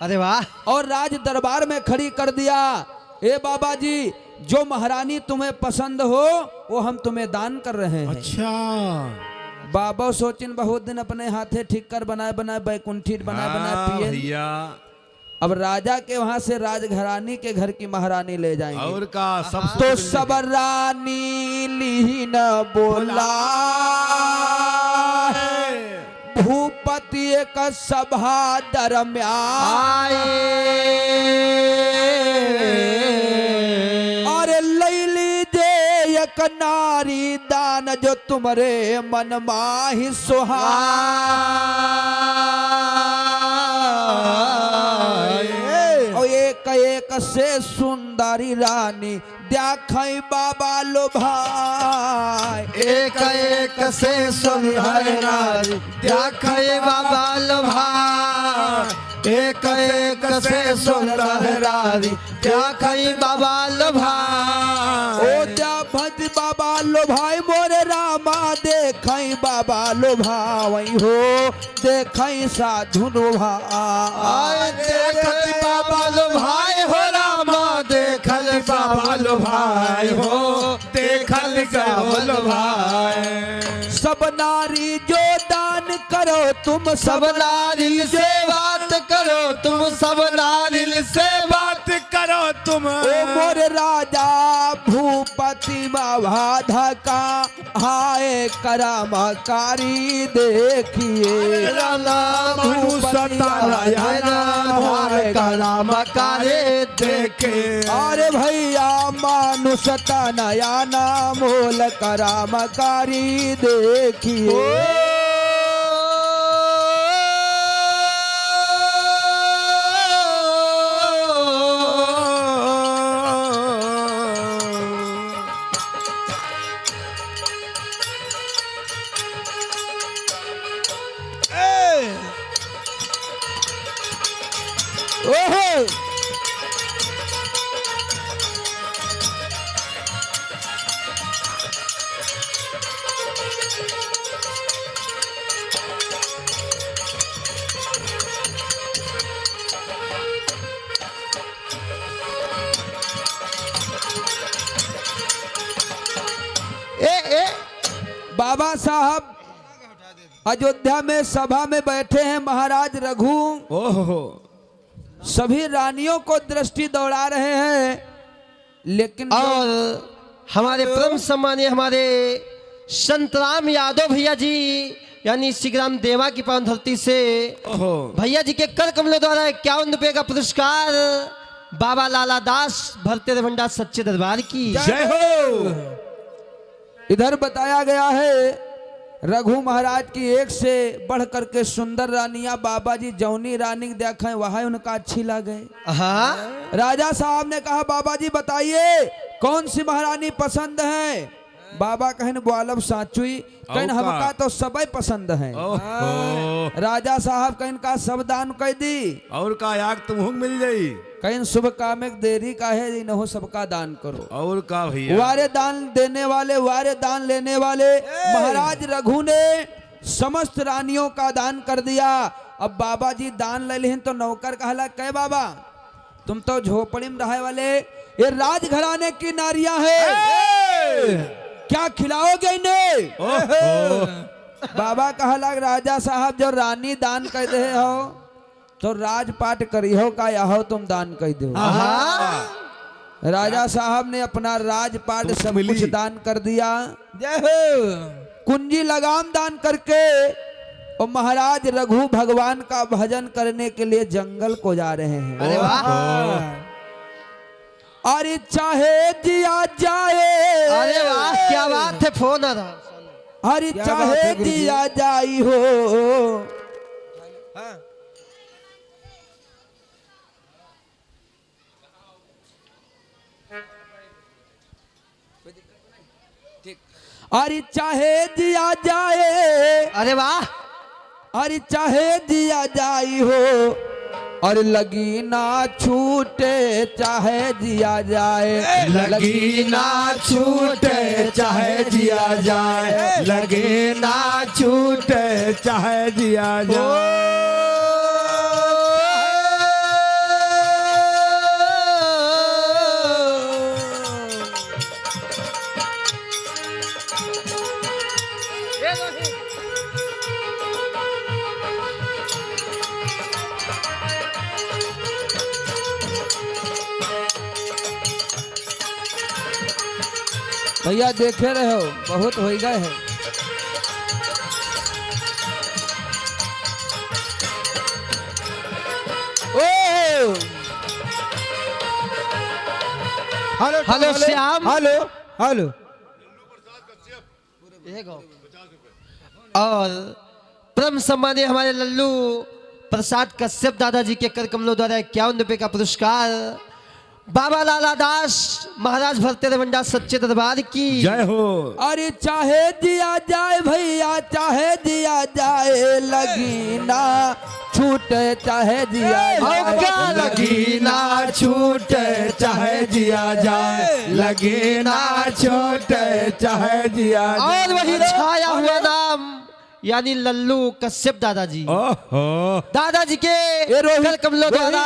अरे वाह,
और राज दरबार में खड़ी कर दिया। ए बाबा जी, जो महारानी तुम्हें पसंद हो वो हम तुम्हें दान कर रहे हैं।
अच्छा।
बाबा सोचिन बहुत दिन अपने हाथे ठीक कर बनाए बनाए बैकुंठी बनाए बनाए पिए।
भैया
अब राजा के वहां से राजघरानी के घर की महारानी ले जाएंगे।
और का सब
तो सब रानी ली न बोला, भूपति एक सभा दरम्यान, और ले लीजिए एक नारी दान जो तुम्हारे मन माही सुहा। और एक एक से सुंदरी रानी देखाई बाबा लो भाई,
एक एक से सुंदर नारी देखाई बाबा लो भाई, एक एक से सुंदर नारी देखाई बाबा लो भाई।
ओ जा भज बाबा लो भाई मोरे रामा, देखाई बाबा लो भाई हो, देखाई साधु लो भाई,
देखल बाबा लो भाई हो रामा, देखल बाबा लो भाई हो, देखल बाबा लो भाई।
सब नारी जो दान करो तुम,
सब नारिल से बात करो तुम, सब नारिल से बात
करो तुम।
ओ मोर राजा भूपति बाबा धका हाय करामकारी देखिए,
भूपति कराम करे देखे।
अरे भैया मानुष तनया मोल करामकारी देखिए। बाबा साहब अयोध्या में सभा में बैठे हैं। महाराज रघु
ओहो
सभी रानियों को दृष्टि दौड़ा रहे हैं, लेकिन
और हमारे परम सम्मानीय हमारे संतराम यादव भैया जी यानी श्रीग्राम देवा की पावन धरती से
ओहो
भैया जी के कर कमलों द्वारा 51 रुपए का पुरस्कार बाबा लाला दास भरते रवंडा सच्चे दरबार की
जय हो।
इधर बताया गया है रघु महाराज की एक से बढ़ करके सुंदर रानियां बाबा जी जौनी रानी देखें वहां उनका अच्छी लगे।
हाँ
राजा साहब ने कहा बाबा जी बताइए कौन सी महारानी पसंद है। बाबा कहन ग्वालब साचुई कहन हमका तो सबई पसंद है।
ओहो
राजा साहब कहन का सब दान कह दी
और का याग तुम मिल जाई
कहन शुभ काम एक देरी का है न हो सबका दान करो।
और का भैया
वारे दान देने वाले वारे दान लेने वाले महाराज रघु ने समस्त रानियों का दान कर दिया। अब बाबा जी दान ले लें तो नौकर कहला कह बाबा तुम तो झोपड़ी में रहे वाले ये राजघराने की नारियां है क्या खिलाओगे इन्हें। बाबा कहला राजा साहब जो रानी दान कर दे हो तो राजपाट करी हो का या हो तुम दान कर दो। राजा साहब ने अपना राजपाट सब
मिली।
कुछ दान कर दिया।
जय हो।
कुंजी लगाम दान करके और महाराज रघु भगवान का भजन करने के लिए जंगल को जा रहे हैं।
अरे वाह
अरे चाहे दिया जाए
अरे वाह क्या बात है फोन आ रहा
अरे
क्या बात
चाहे
है गुरुजी?
दिया जाई हो
हाँ।
अरे चाहे दिया जाए
अरे वाह
अरे चाहे दिया जाई हो और लगी ना छूटे चाहे दिया जाए
लगी ना छूटे चाहे जिया जाए लगे ना छूटे चाहे जिया जाए।
भैया देखे रहे हो बहुत हो गए है। ओ
हेलो श्याम
हेलो हेलो।
और परम सम्मानीय हमारे लल्लू प्रसाद कश्यप दादाजी के कर कमलों द्वारा 51 रुपए का पुरस्कार बाबा लाला दास महाराज भरते रवंडा सच्चे दरबार की
जय हो।
अरे चाहे दिया जाए भैया चाहे दिया जाए लगी ना छूटे चाहे दिया
और क्या
जाए
लगी ना छूटे चाहे जिया जाए लगे ना छूटे चाहे जिया जाए।
और वही छाया हुआ नाम यानी लल्लू कश्यप दादाजी
ओहो
दादाजी के कर कमलों द्वारा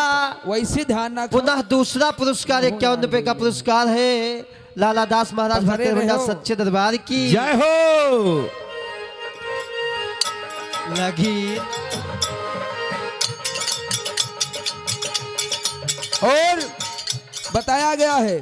वैसे ध्यान रखो।
पुनः दूसरा पुरस्कार 51 रुपए का पुरस्कार है लाला दास महाराज भरते रवंडा सच्चे दरबार की
जय हो।
लगी
और बताया गया है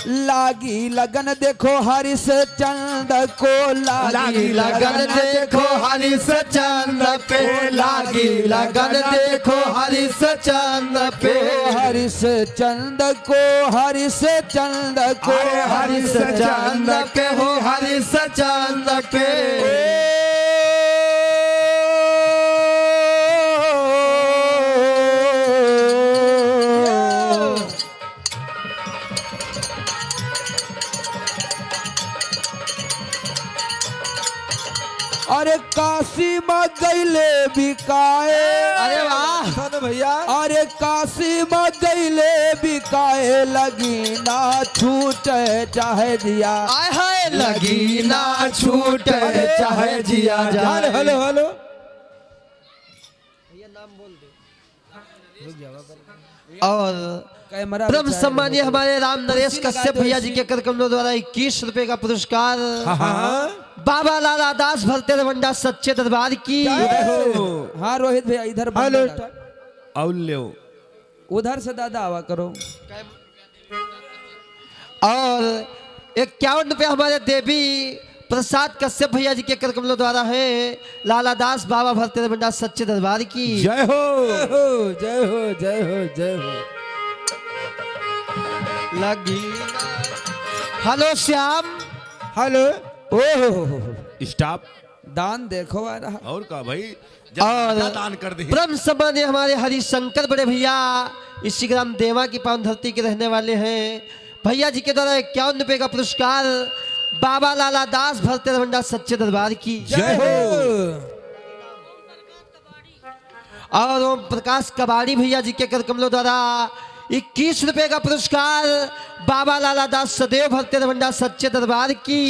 लागी लगन देखो हरिश चंद को
लागी लगन देखो हरिश चंद पे लागी लगन देखो हरिश चंद पे
हरिश चंद को हरिश चंद को
अरे हरिश चंद के हो हरिश चंद पे
अरे काशी में गईले बिकाए
अरे वाह
सुन भैया।
अरे काशी में गईले बिकाए लगी ना छूटे चाहे दिया
आय हाय
लगी ना छूटे चाहे जिया
हेलो
जाए।
Hello hello.
और
कैमरा
परम
बचाए
सम्मानीय
रहो।
हमारे राम नरेश
कुर्सी लगा
कश्यप
दो
भैया जी
इसी।
के कर कमलों द्वारा 21 रुपए का पुरस्कार बाबा लाला दास भरते रवंडा सच्चे दरबार की।
हाँ रोहित भैया इधर
हेलो
औल्यो
उधर से दादा आवा करो।
और 51 रुपया हमारे देवी प्रसाद कश्यप भैया जी के कर कमलों द्वारा है। लाला दास बाबा भरते रवंडा सच्चे दरबार की।
जय हो
जय हो जय हो जय हो।
लगी हेलो श्याम।
हेलो ओहो
स्टॉप।
दान देखो आ रहा।
और का भाई
और
दान कर दे।
ब्रह्म सम्मान हमारे हरिशंकर बड़े भैया इसी ग्राम देवा की पावन धरती के रहने वाले हैं। भैया जी के द्वारा 51 रुपए का पुरस्कार बाबा लाला दास भरते रवंडा सच्चे दरबार की।
जय हो।
और ओम प्रकाश कबाड़ी भैया जी के कर कमलों द्वारा 21 रुपए का पुरस्कार बाबा लाला दास सदैव भरते रवंडा सच्चे दरबार की।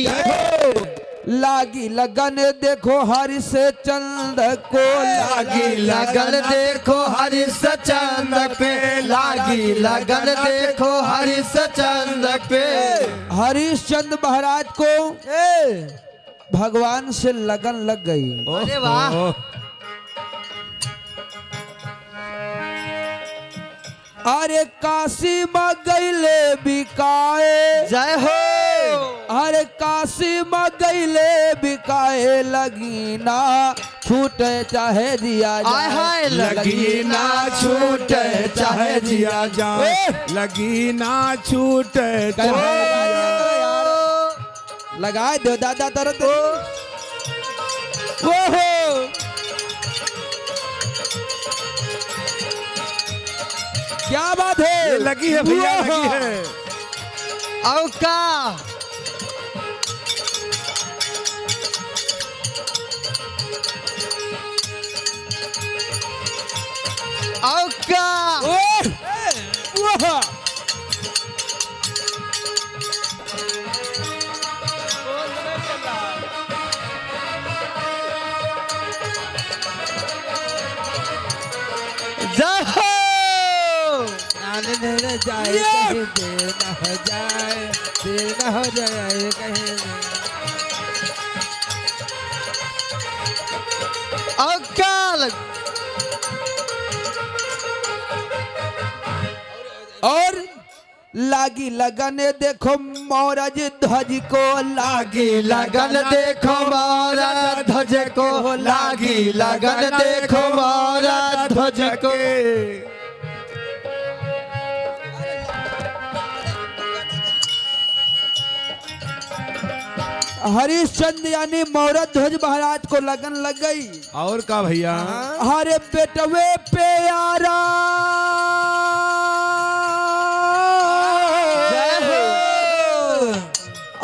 लागी लगन देखो हरि से चंद को
लागी लगन देखो हरिश चंद पे। लागी लगन देखो हरिश चंद पे।
हरिश्चंद्र महाराज को भगवान से लगन लग गई।
अरे वाह।
अरे काशी में गईले बिकाए।
जय हो।
अरे काशी में गईले बिकाए लगी ना छूटे चाहे दिया
आय हाय
लगी ना छूटे चाहे जिया जाए। लगी ना छूटे
लगा दो दादा तरत। ओहो क्या बात है।
लगी है भैया लगी है।
आओ का आओ का
आने नहीं जाए कहीं देर न हो जाए। देर न हो जाए कहीं।
अकाल
और लागी लगन देखो मोरज ध्वज को।
लागी लगन देखो मोरा ध्वज को। लागी लगन देखो मोरा ध्वज को।
हरिश्चंद्र यानी मोरज ध्वज महाराज को लगन लग गई।
और का भैया
हरे बेटवे पे यारा।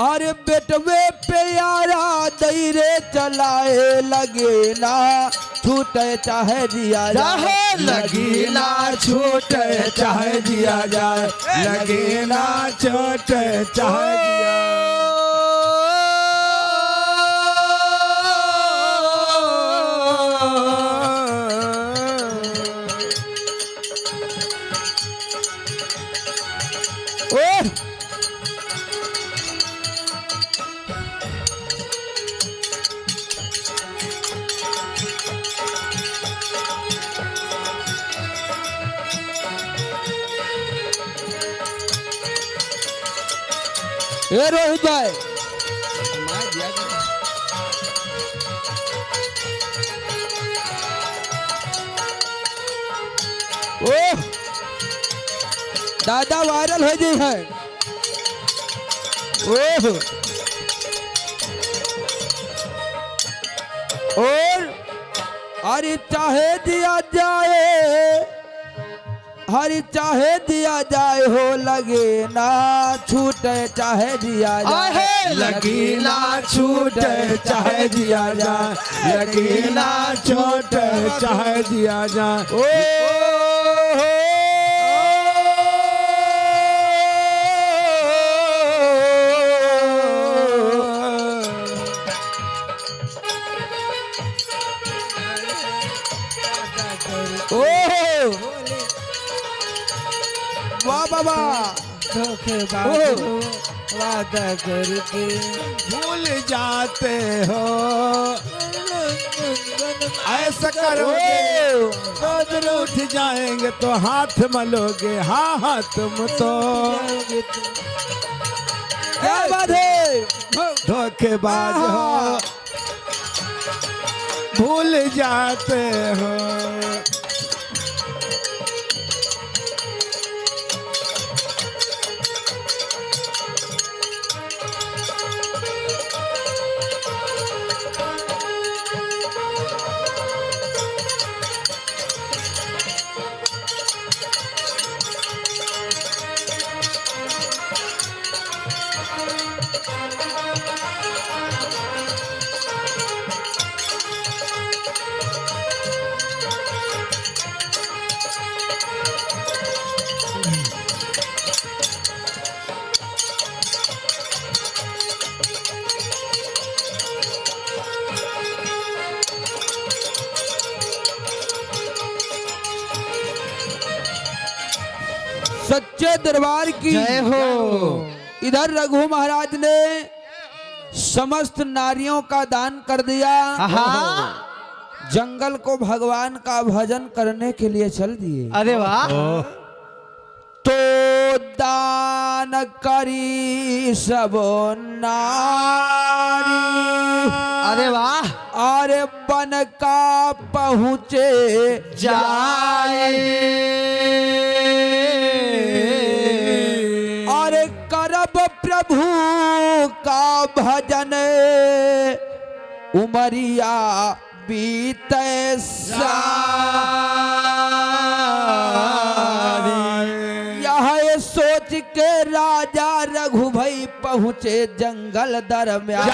अरे बेटवे पे यारा दई रे चलाए लगे ना छूटे चाहे दिया जाए।
लगी ना छूटे चाहे जिया जाए। लगी ना छूटे चाहे जिया।
ए रोहित भाई ओह दादा वायरल हो गई है। ओह और अरे चाहे दिया जाए। हरि चाहे दिया जाए हो लगे ना छूटे चाहे दिया जाए।
लगी ना छूटे चाहे जिया जाए। लगी ना छूटे चाहे जिया जाए।
वाह बाबा
धोखे बाबू वादा करके
भूल जाते हो। ऐसा करोगे रोज रूठ जाएंगे तो हाथ मलोगे, हाँ हाँ तुम तो
क्या बात है।
धोखेबाज हो, भूल जाते हो।
सच्चे दरबार की
जय हो।
इधर रघु महाराज ने समस्त नारियों का दान कर दिया। जंगल को भगवान का भजन करने के लिए चल दिए।
अरे वाह।
तो दान करी सब नारी,
अरे वाह।
अरे बन का पहुँचे
जाए
और करब प्रभु का भजन, उमरिया बीते यह सोच के राजा रघु भाई पहुँचे जंगल दरम्यान।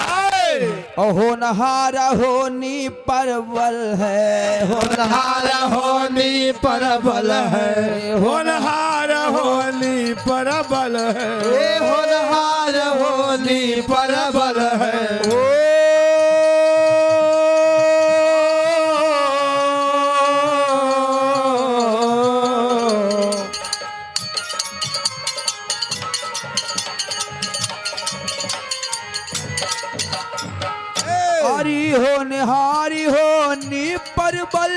होनहार होनी परबल है,
होनहार होनी परबल है, होनहार होनी परबल है,
होनहार होनी
परबल है।
हरी हो निहारी हो नी परबल,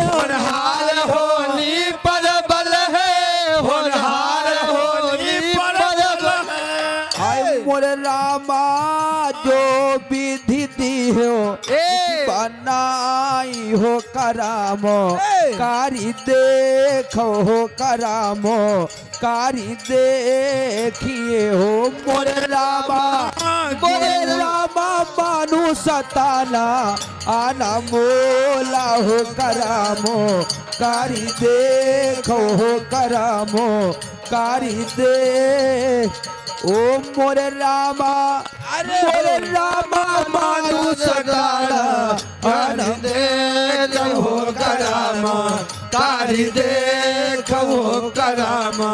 होनहार होनी परबल है, होनहार होनी परबल है।
आय मोर रामा जो विधि दी हो बनाई हो करामो, कारी देखो हो करामो, कारी देखिए हो मोर रामा, मोर रामा मानु सताना आना मोला हो करामो, कारी देखो हो करामो, कारी देख ओ मोरे रामा, मोरे रामा मानु सताना आनंद
हो करामा, कारी देखो करामा,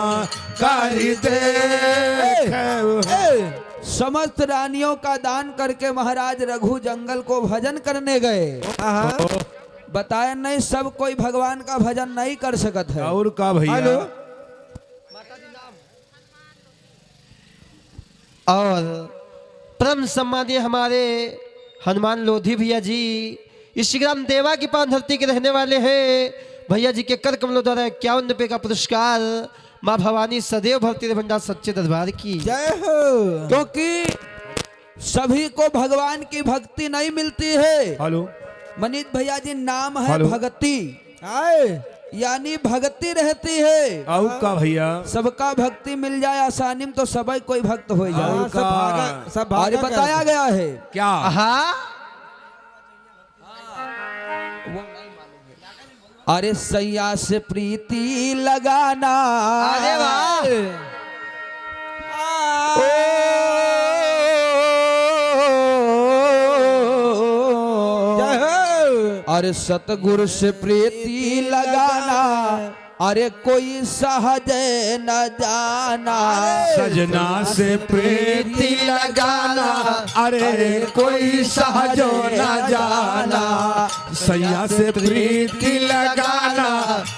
कारी देखो।
समस्त रानियों का दान करके महाराज रघु जंगल को भजन करने गए। बताया नहीं सब कोई भगवान का भजन नहीं कर सकत है।
और का भैया।
और परम सम्मानीय हमारे हनुमान लोधी भैया जी इश्ग्राम देवा की पावन धरती के रहने वाले हैं। भैया जी के कर कमलों द्वारा 51 रुपये का पुरस्कार माँ भवानी सदैव भक्ति भंडार सच्चे दरबार की
जय हो।
क्योंकि सभी को भगवान की भक्ति नहीं मिलती है।
हेलो
मनीष भैया जी नाम है
हेलो।
भक्ति,
आए
यानी भक्ति रहती है।
और का भैया।
सबका भक्ति मिल जाए आसानी में तो सभी कोई भक्त हो जाए।
और का
सब
और
भागा
बताया गया है
क्या।
हाँ।
अरे सैया से प्रीति लगाना,
अरे वाह।
जय हो।
अरे सतगुरु से प्रीति लगाना, अरे कोई सहज न जाना,
सजना से प्रीति लगाना, अरे कोई सहजो न जाना, सैया से प्रीति लगाना,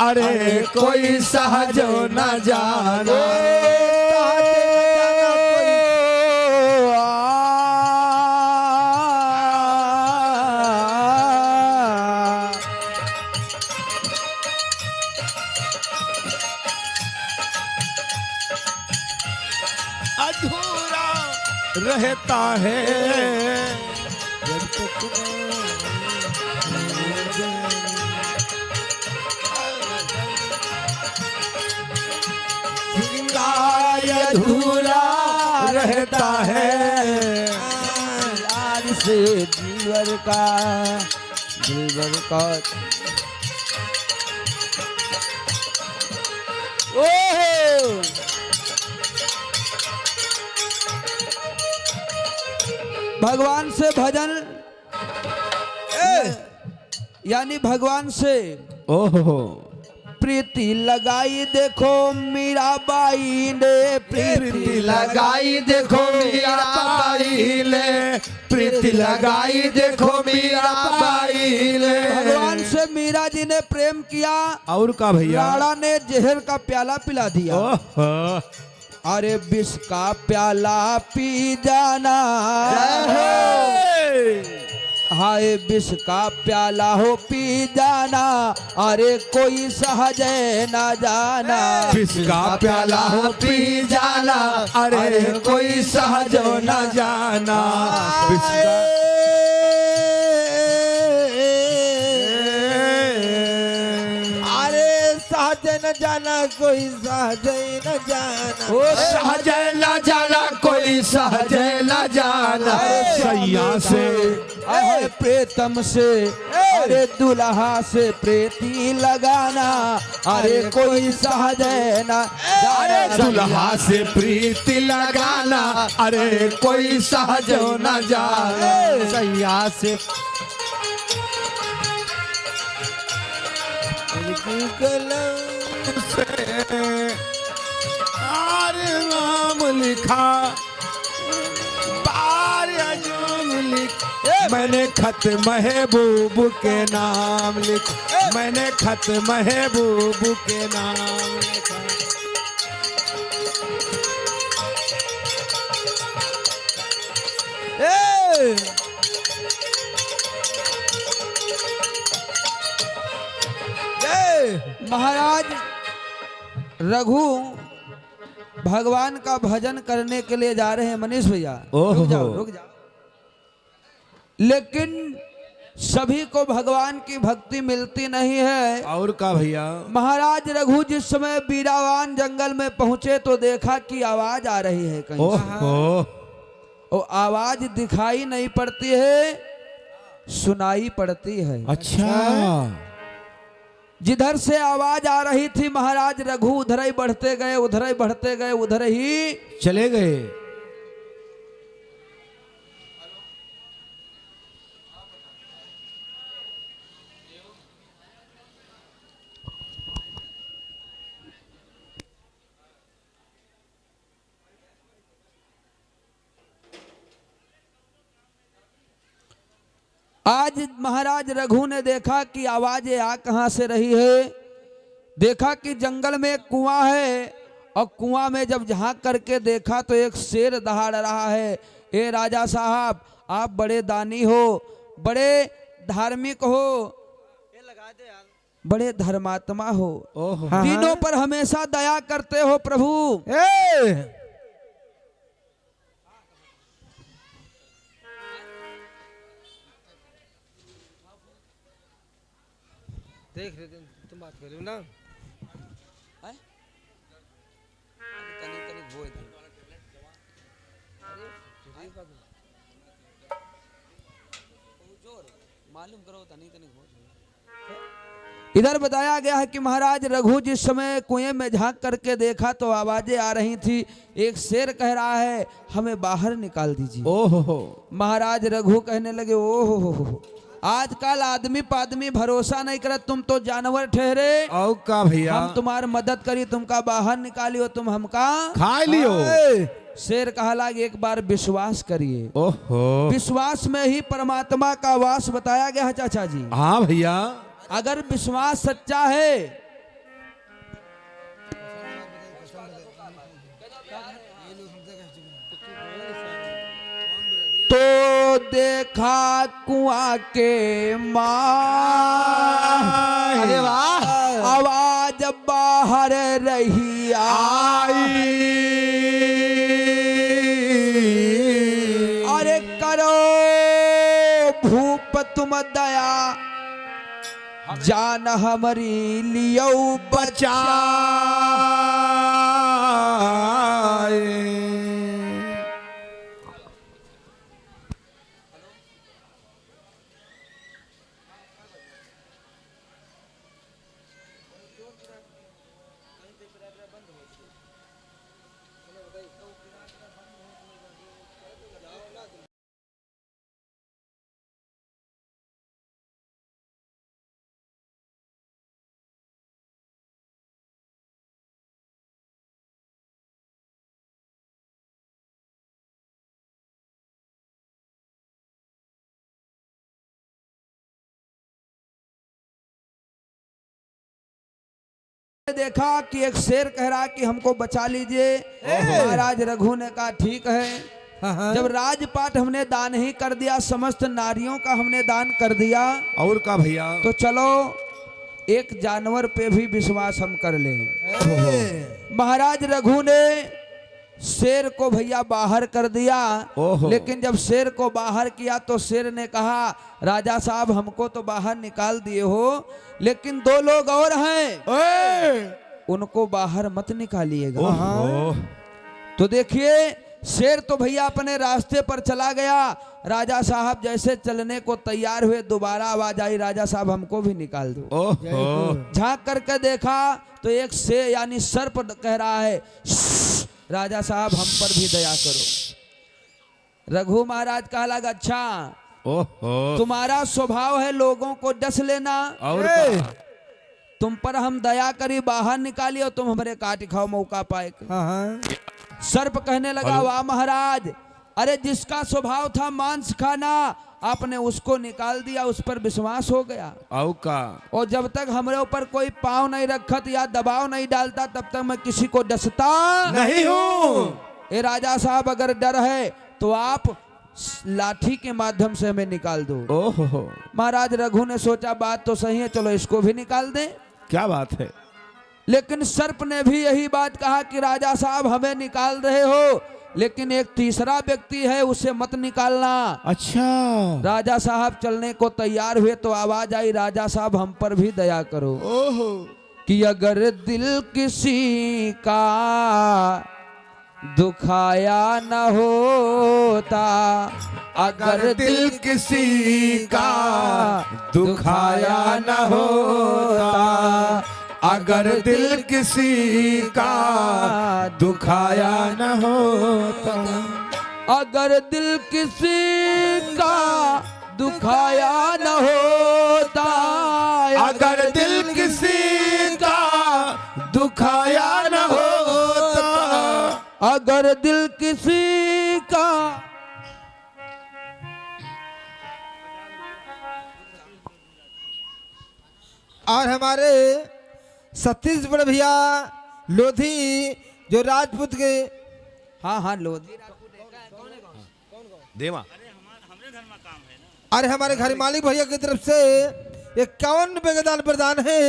अरे कोई सहजो न जाना। अधूरा रहता है।
जब तक
श्रृंगार अधूरा रहता है।
आज से दिलबर का ओहो भगवान से भजन यानी भगवान से
ओहो
प्रीति लगाई देखो मीराबाई ने
प्रीति लगाई देखो मीराबाई ले, प्रीति लगाई देखो मीराबाई ले।
भगवान से मीरा जी ने प्रेम किया
और का भैया?
राणा ने जहर का प्याला पिला दिया।
ओहो
अरे विष का प्याला पी जाना, हाय विष का प्याला हो पी जाना, अरे कोई सहज न जाना।
विष का प्याला हो पी जाना, अरे कोई सहज न जाना। विष का
अरे सहज न जाना कोई सहज न जाना।
ओ सहज न जाना कोई सहज न जाना। सैया से
अरे प्रीतम से, अरे दुल्हा से प्रीति लगाना, अरे कोई सहज न
अरे दुल्हा से प्रीति लगाना, अरे कोई सहज न जाना।
सैया से
आरे नाम लिखा पार अजूम लिख, मैंने खत महबूब के नाम लिखा, मैंने खत महबूब के नाम लिखा।
महाराज रघु भगवान का भजन करने के लिए जा रहे हैं। मनीष भैया रुक जाओ, रुक जाओ। लेकिन सभी को भगवान की भक्ति मिलती नहीं है।
और का भैया?
महाराज रघु जिस समय बीरावान जंगल में पहुंचे तो देखा कि आवाज आ रही है कहीं।
ओहो
और आवाज दिखाई नहीं पड़ती है, सुनाई पड़ती है।
अच्छा
जिधर से आवाज आ रही थी महाराज रघु उधर ही बढ़ते गए, उधर ही बढ़ते गए, उधर ही
चले गए।
आज महाराज रघु ने देखा कि आवाजें आ कहां से रही है। देखा कि जंगल में एक कुआं है और कुआं में जब झांक करके देखा तो एक शेर दहाड़ रहा है। ए राजा साहब, आप बड़े दानी हो, बड़े धार्मिक हो, बड़े धर्मात्मा हो, दीनों पर हमेशा दया करते हो प्रभु।
देख रहे तुम बात कर रहे हो ना।
मालूम करो इधर बताया गया है कि महाराज रघु जिस समय कुएं में झांक करके देखा तो आवाजें आ रही थी। एक शेर कह रहा है हमें बाहर निकाल दीजिए।
ओहो
महाराज रघु कहने लगे ओहो, आजकल आदमी पादमी भरोसा नहीं करत, तुम तो जानवर ठहरे।
और का भैया?
हम तुम्हारी मदद करी, तुमका बाहर निकालियो, तुम हमका
खा लियो।
शेर कहा लागे एक बार विश्वास करिए।
ओहो
विश्वास में ही परमात्मा का वास बताया गया है चाचा जी।
हाँ भैया।
अगर विश्वास सच्चा है तो देखा कुआं के मां,
अरे वाह,
आवाज बाहर रही आई। तुम दया जान हमारी लियो
बचाए।
देखा कि एक शेर कह रहा कि हमको बचा लीजिए। महाराज रघु ने कहा ठीक है, जब राजपाट हमने दान ही कर दिया, समस्त नारियों का हमने दान कर दिया,
और का भैया?
तो चलो एक जानवर पे भी विश्वास हम कर लें। महाराज रघु ने शेर को भैया बाहर कर दिया। लेकिन जब शेर को बाहर किया तो शेर ने कहा राजा साहब हमको तो बाहर निकाल दिए हो, लेकिन 2 लोग और हैं, उनको बाहर मत निकालिएगा। तो देखिए शेर तो भैया अपने रास्ते पर चला गया। राजा साहब जैसे चलने को तैयार हुए, दोबारा आवाज आई राजा साहब हमको भी निकाल दो। झांक करके देखा तो एक शेर यानी सर्प कह रहा है राजा साहब हम पर भी दया करो। रघु महाराज कहा लगा अच्छा तुम्हारा स्वभाव है लोगों को डस लेना,
और
तुम पर हम दया करी बाहर निकाली और तुम हमारे काट खाओ मौका पाए। सर्प कहने लगा वाह महाराज, अरे जिसका स्वभाव था मांस खाना आपने उसको निकाल दिया, उस पर विश्वास हो गया। और जब तक हमारे ऊपर कोई पांव नहीं रखत या दबाव नहीं डालता तब तक मैं किसी को डसता
नहीं हूँ।
ए राजा साहब अगर डर है तो आप लाठी के माध्यम से हमें निकाल दो। महाराज रघु ने सोचा बात तो सही है, चलो इसको भी निकाल दें।
क्या बात है?
लेकिन सर्प ने भी यही बात कहा कि राजा साहब हमें निकाल रहे हो, लेकिन एक तीसरा व्यक्ति है उसे मत निकालना।
अच्छा।
राजा साहब चलने को तैयार हुए तो आवाज आई राजा साहब हम पर भी दया करो। कि अगर दिल किसी का दुखाया न होता, अगर दिल
किसी का दुखाया न होता, अगर दिल किसी का दुखाया न होता,
अगर दिल किसी का दुखाया न होता,
अगर दिल किसी का दुखाया न होता,
अगर दिल किसी का
और हमारे छत्तीसगढ़ भैया लोधी जो राजपूत के
हाँ लोधी
देवा
और हमारे घर मालिक भैया की तरफ से 51 बेगदान प्रदान है।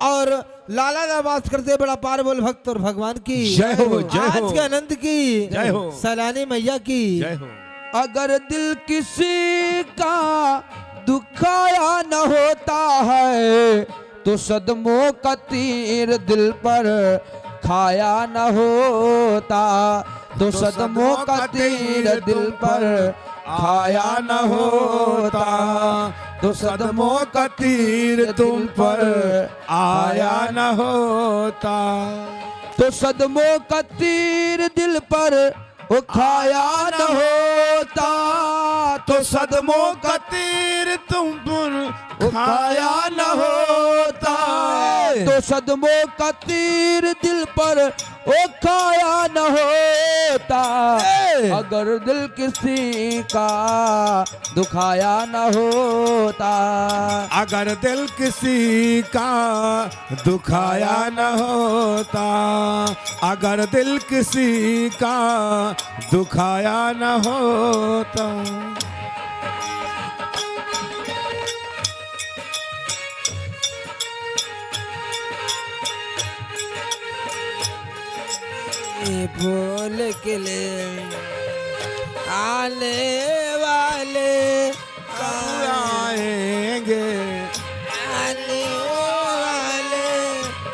और लाला नवाज करते बड़ा पार बोल भक्त और भगवान की
जय हो, जय हो।
आज के आनंद की
जय हो।
सैलानी मैया की
जय हो।
अगर दिल किसी का दुखाया न होता है तो सदमों का तीर दिल पर खाया न होता, तो सदमों का तीर दिल पर खाया न होता,
तो सदमों का तीर तुम पर आया न होता,
तो सदमों का तीर दिल पर वो खाया न होता,
तो सदमों का तीर तुम पर खाया न होता,
तो सदमों का तीर दिल पर वो खाया न होता, अगर दिल किसी का दुखाया न होता,
अगर दिल किसी का दुखाया न होता, अगर दिल किसी का दुखाया न होता।
फूल खिले आने वाले
आएंगे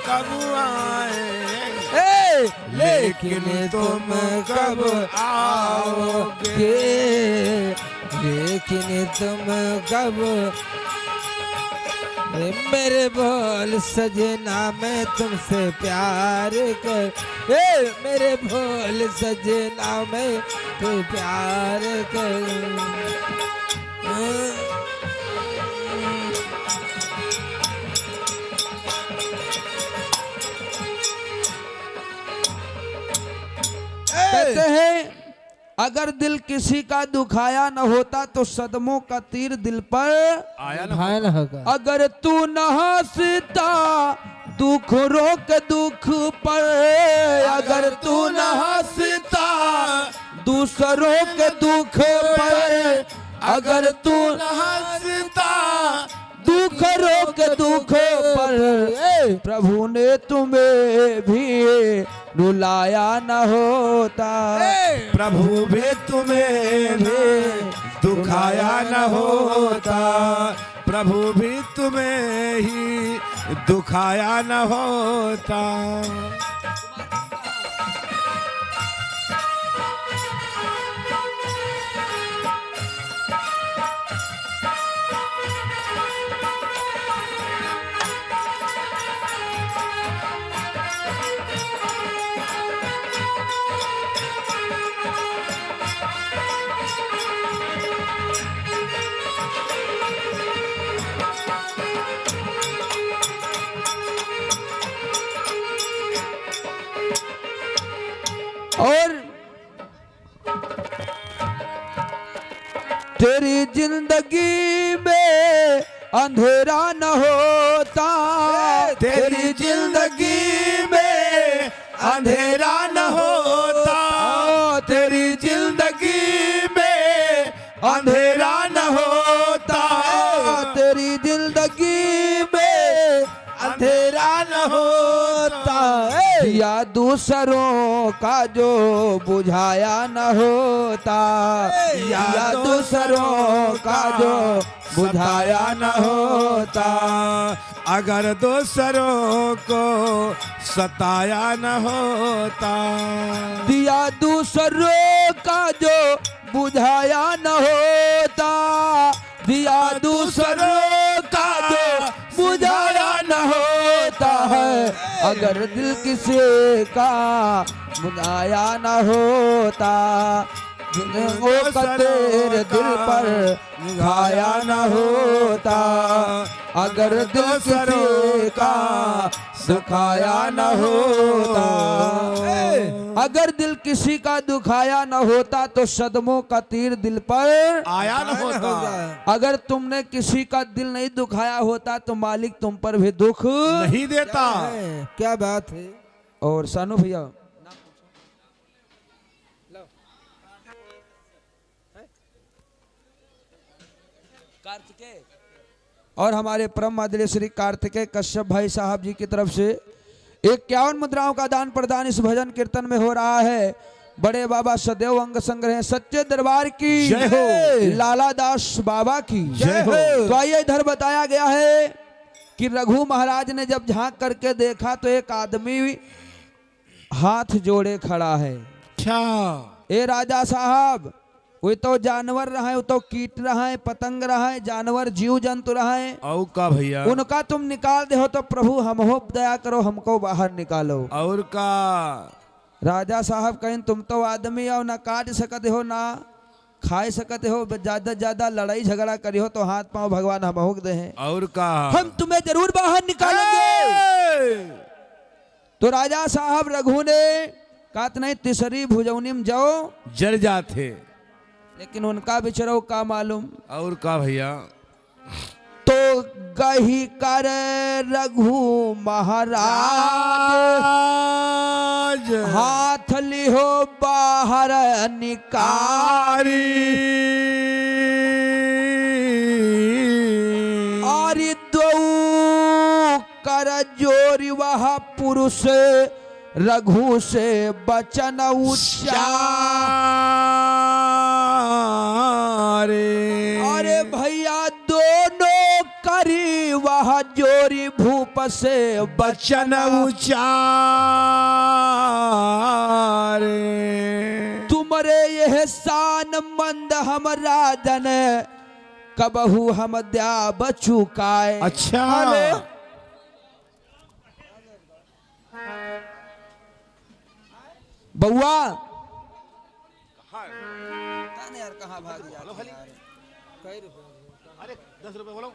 कब आएंगे
लेकिन तुम कब आओगे, लेकिन तुम कब, मेरे बोल सजना मैं तुमसे प्यार कर, मेरे बोल सजना मैं तो प्यार कर।
कहते हैं अगर दिल किसी का दुखाया न होता तो सदमों का तीर दिल पर
आया ना
घायल होगा।
अगर तू न हंसता दुख रोक दुख पर, अगर तू न हंसता दूसरों के दुख पर, अगर तू न
हंसता
दुख रोक दुख पर, प्रभु ने तुम्हें भी रुलाया न होता,
प्रभु भी तुम्हें भी दुखाया न होता, प्रभु भी तुम्हें ही दुखाया न होता।
और तेरी जिंदगी में अंधेरा न होता,
तेरी जिंदगी में अंधेरा न होता, तेरी जिंदगी में अंधेरा न होता,
तेरी जिंदगी में
अंधेरा न होता,
या दूसरों का जो बुझाया न होता, या दूसरों का जो बुझाया
न होता, अगर दूसरों को सताया न होता,
दिया दूसरों का जो बुझाया न होता, दिया दूसरों का जो बुझाया न होता है, अगर दिल किसी का बुझाया न होता, जिनको का तेरे दिल पर घाया न होता, अगर दिल किसी का सुखाया न होता, अगर दिल किसी का दुखाया न होता तो सदमों का तीर दिल पर
आया न होता,
अगर तुमने किसी का दिल नहीं दुखाया होता तो मालिक तुम पर भी दुख
नहीं देता।
क्या बात है।
और सानू भैया और हमारे परम आदरणीय श्री कार्तिकेय कश्यप भाई साहब जी की तरफ से 51 मुद्राओं का दान प्रदान इस भजन कीर्तन में हो रहा है। बड़े बाबा सदैव अंग संग्रह सच्चे दरबार की
जय हो,
लाला दास बाबा की
जय हो।
तो आइए इधर बताया गया है कि रघु महाराज ने जब झांक करके देखा तो एक आदमी हाथ जोड़े खड़ा है।
अच्छा,
ए राजा साहब, वो तो जानवर रहा है, वो तो कीट रहा है, पतंग रहा है, जानवर जीव जंतु रहा है,
और का भैया,
उनका तुम निकाल दे हो तो प्रभु हम हो दया करो हमको बाहर निकालो।
और का
राजा साहब कहीं तुम तो आदमी हो, ना काट सकते हो ना खाए सकते हो, ज्यादा ज्यादा लड़ाई झगड़ा करी हो तो हाथ पांव भगवान हम हो दे हैं,
और का
हम तुम्हें जरूर बाहर निकालेंगे। तो राजा साहब रघु ने कहत नहीं तीसरी भुजौनी में जाओ,
जर जाते,
लेकिन उनका बिचरो का मालूम।
और का भैया,
तो गही कर रघु महाराज
आज
हाथ लिहो बाहर निकारी, और दो कर जोरी वह पुरुष रघु से बचन उच्चारे। अरे भैया दोनों जोरी भूप से
बचन उचारे।
तुमरे यह शान मंद हम राजन कबहू हम द्या बचुकाए।
अच्छा
बउआ
अरे 10 रुपए बोलो।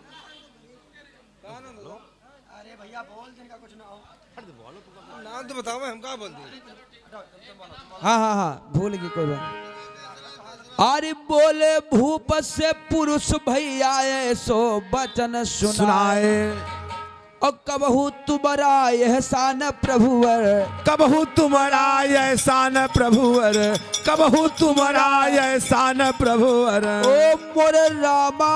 नाम तो बताओ, हम कहाँ बोल दिए।
हाँ हाँ हाँ भूल गई कोई बात। अरे बोले भूप से पुरुष भैया सो बचन सुनाए। और कबहू तुम्हारा एहसान प्रभुवर,
कबहू तुम्हारा एहसान प्रभुवर, कबहू तुम्हारा एहसान प्रभुवर।
ओ मोर रामा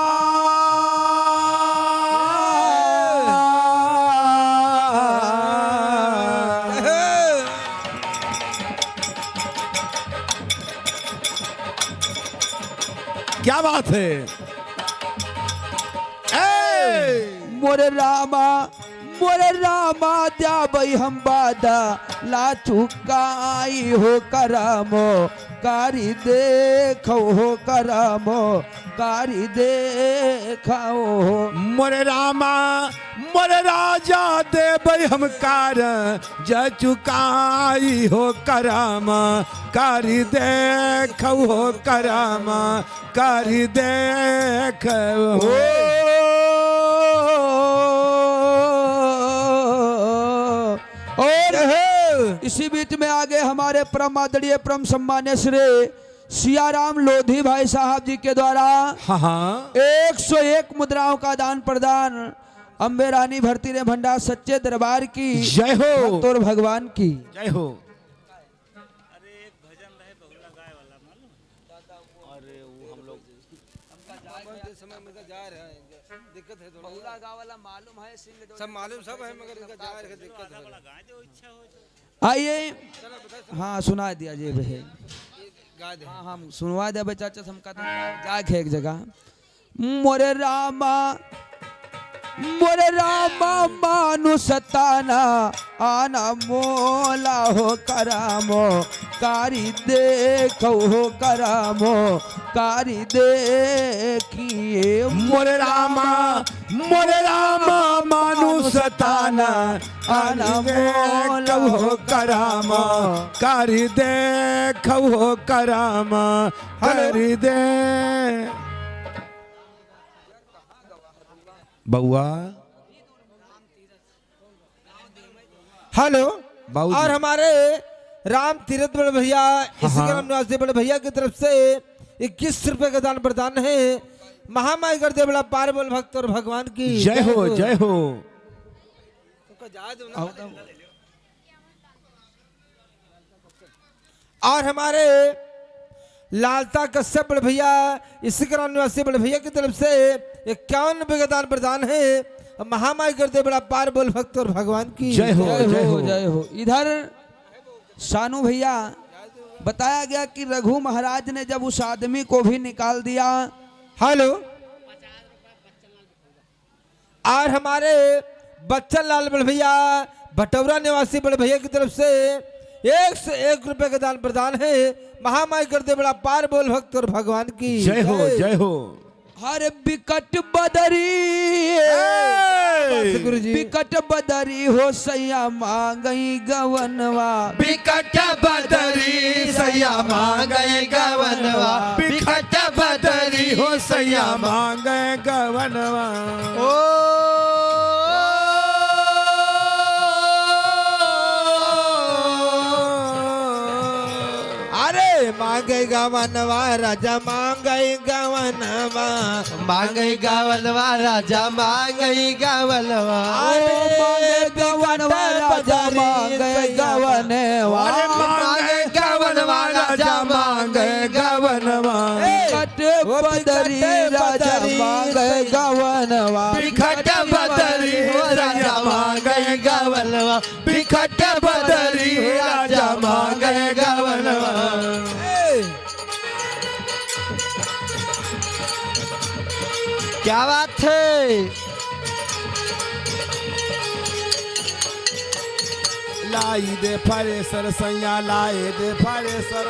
क्या बात है।
मोरे रामा द्या भाई हम बादा ला चुकाई हो करामो कारी देखो हो करामो कारी देखाओ।
मोरे रामा मोरे राजा दे भाई हम कार ज चुकाई हो कराम कारी देख हो कराम कारी देख हो।
और इसी बीच में आगे हमारे परम आदरणीय परम सम्मान्य श्री सियाराम लोधी भाई साहब जी के द्वारा
हाँ
101 मुद्राओं का दान प्रदान अम्बे रानी भरती ने भंडार सच्चे दरबार की
जय हो।
भक्त और भगवान की
जय हो।
सब मालूम सब है, मगर इसका जा रहा है, दिक्कत है।
आइए हाँ सुना दिया जी भाई।
गा दे।
हाँ हम सुनवा दे चाचा हमका तो जाग है एक जगह। मोरे रामा मानुष ताना आना मोला हो करामो कारी देखो हो करामो कारी देखिए।
मोरे रामा मानुष ताना आना मोला हो कराम कारी देख हो कराम कारी दे। बउआ
हेलो।
बाबूजी।
और हमारे राम तीरथ बड़े भैया इसी ग्राम निवासी बड़े भैया की तरफ से 21 रुपए का दान प्रदान है। महामाई करते बड़ा पार बोल भक्त और भगवान की
जय हो जय हो।
और हमारे लालता कश्यप बड़े भैया इसी ग्राम निवासी बड़े भैया की तरफ से 51 रुपए का दान प्रदान है। महामाई करते बड़ा पार बोल भक्त और भगवान की
जय हो जय हो
जय हो। इधर शानू भैया बताया गया कि रघु महाराज ने जब उस आदमी को भी निकाल दिया।
हेलो। और हमारे बच्चन लाल बड़े भैया भटौरा निवासी बड़े भैया की तरफ से 101 रुपए का दान प्रदान है। महामाई करते बड़ा पार बोल भक्त और भगवान की
जय हो जय हो।
हर बिकट बदरी
गुरुजी।
बिकट बदरी हो सैया मांगई गवनवा
बिकट बदरी सैया मांगे गवनवा बिकट बदरी
हो सैया मांगे गवनवा।
ओ
अरे मांगे गवनवा राजा मांगे गवनवा
मांगे गवनवा राजा मांगे गवनवा
मांगे गवनवा राजा मांगे गवनवा
मांगे गवनवा राजा मांगे गवनवा
बिकट बदरी राजा मांगे गवनवा
बिकट बदरी हो राजा मांगे गवनवा बिकट बदरी हो राजा मांगे गवनवा। क्या बात है।
लाई दे फरेसर सैया लाए दे फरेसर।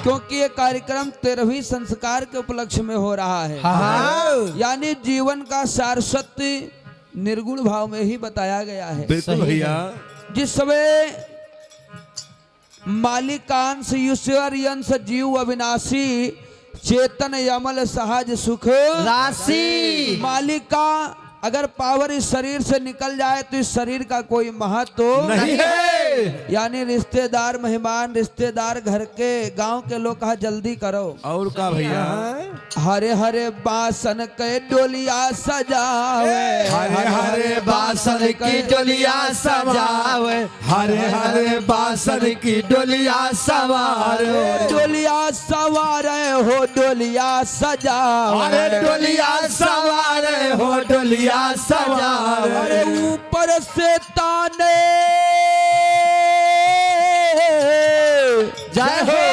क्योंकि ये कार्यक्रम 13वीं संस्कार के उपलक्ष्य में हो रहा है।
हाँ।
यानी जीवन का सार सत्य निर्गुण भाव में ही बताया गया है।
बिल्कुल भैया।
जिस समय मालिकांश ईश्वर यंश जीव अविनाशी चेतन यमल सहज सुख
राशि।
मालिक का अगर पावर इस शरीर से निकल जाए तो इस शरीर का कोई महत्व
नहीं है।
यानी रिश्तेदार मेहमान रिश्तेदार घर के गांव के लोग कहा जल्दी करो।
और का भैया?
हरे हरे बासन के डोलिया सजावे,
हरे हरे बासन की डोलिया सजावे,
हरे हरे बासन की डोलिया सवार।
डोलिया सवार हो डोलिया सजावे,
अरे डोलिया सवार हो डोलिया सवार।
अरे ऊपर से ताने
जय हो।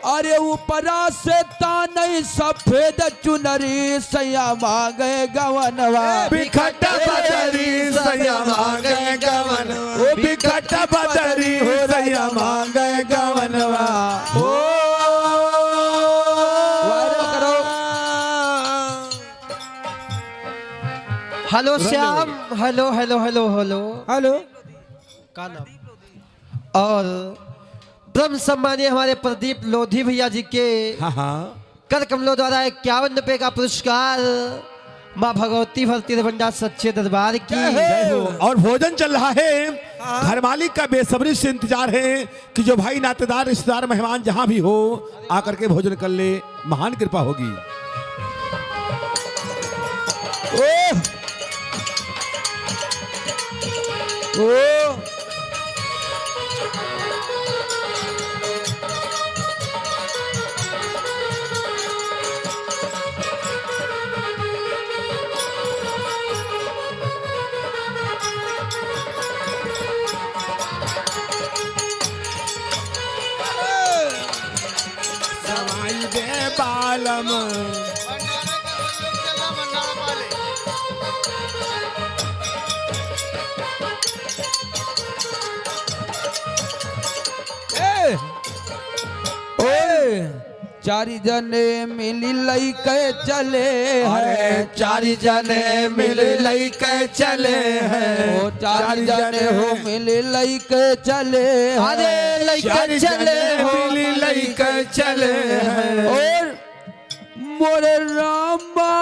अरे ऊपरा से ताने सफेद चुनरी सैया मांगे गवनवा।
बिखट बदरी सैया मांगे गवन, ओ बिखट बदरी हो सैया मांगे गवनवा। ओ
hello Shyam, hello hello hello hello
hello.
का नाम? और ब्रह्म सम्मानीय हमारे प्रदीप लोधी भैया जी के
हाँ हाँ
कर कमलों द्वारा 51 रुपए का पुरस्कार माँ भगवती भरती रवंडा सच्चे दरबार की।
जय हो। और भोजन चल रहा है। घर मालिक का बेसब्री से इंतजार है कि जो भाई नातेदार रिश्तेदार मेहमान जहाँ भी हो आकर के भोजन कर ले, महान कृपा होगी।
ओ
सवाई दे बालम
चारि जने मिली लई के चले
अरे
हैं,
चारि जने मिल लई के चले हैं।
ओ चारि जने हो मिली लई के चले हैं।
अरे लइका
चारि
चले
जने
हो
मिल लई के चले हैं।
और मोरे रामा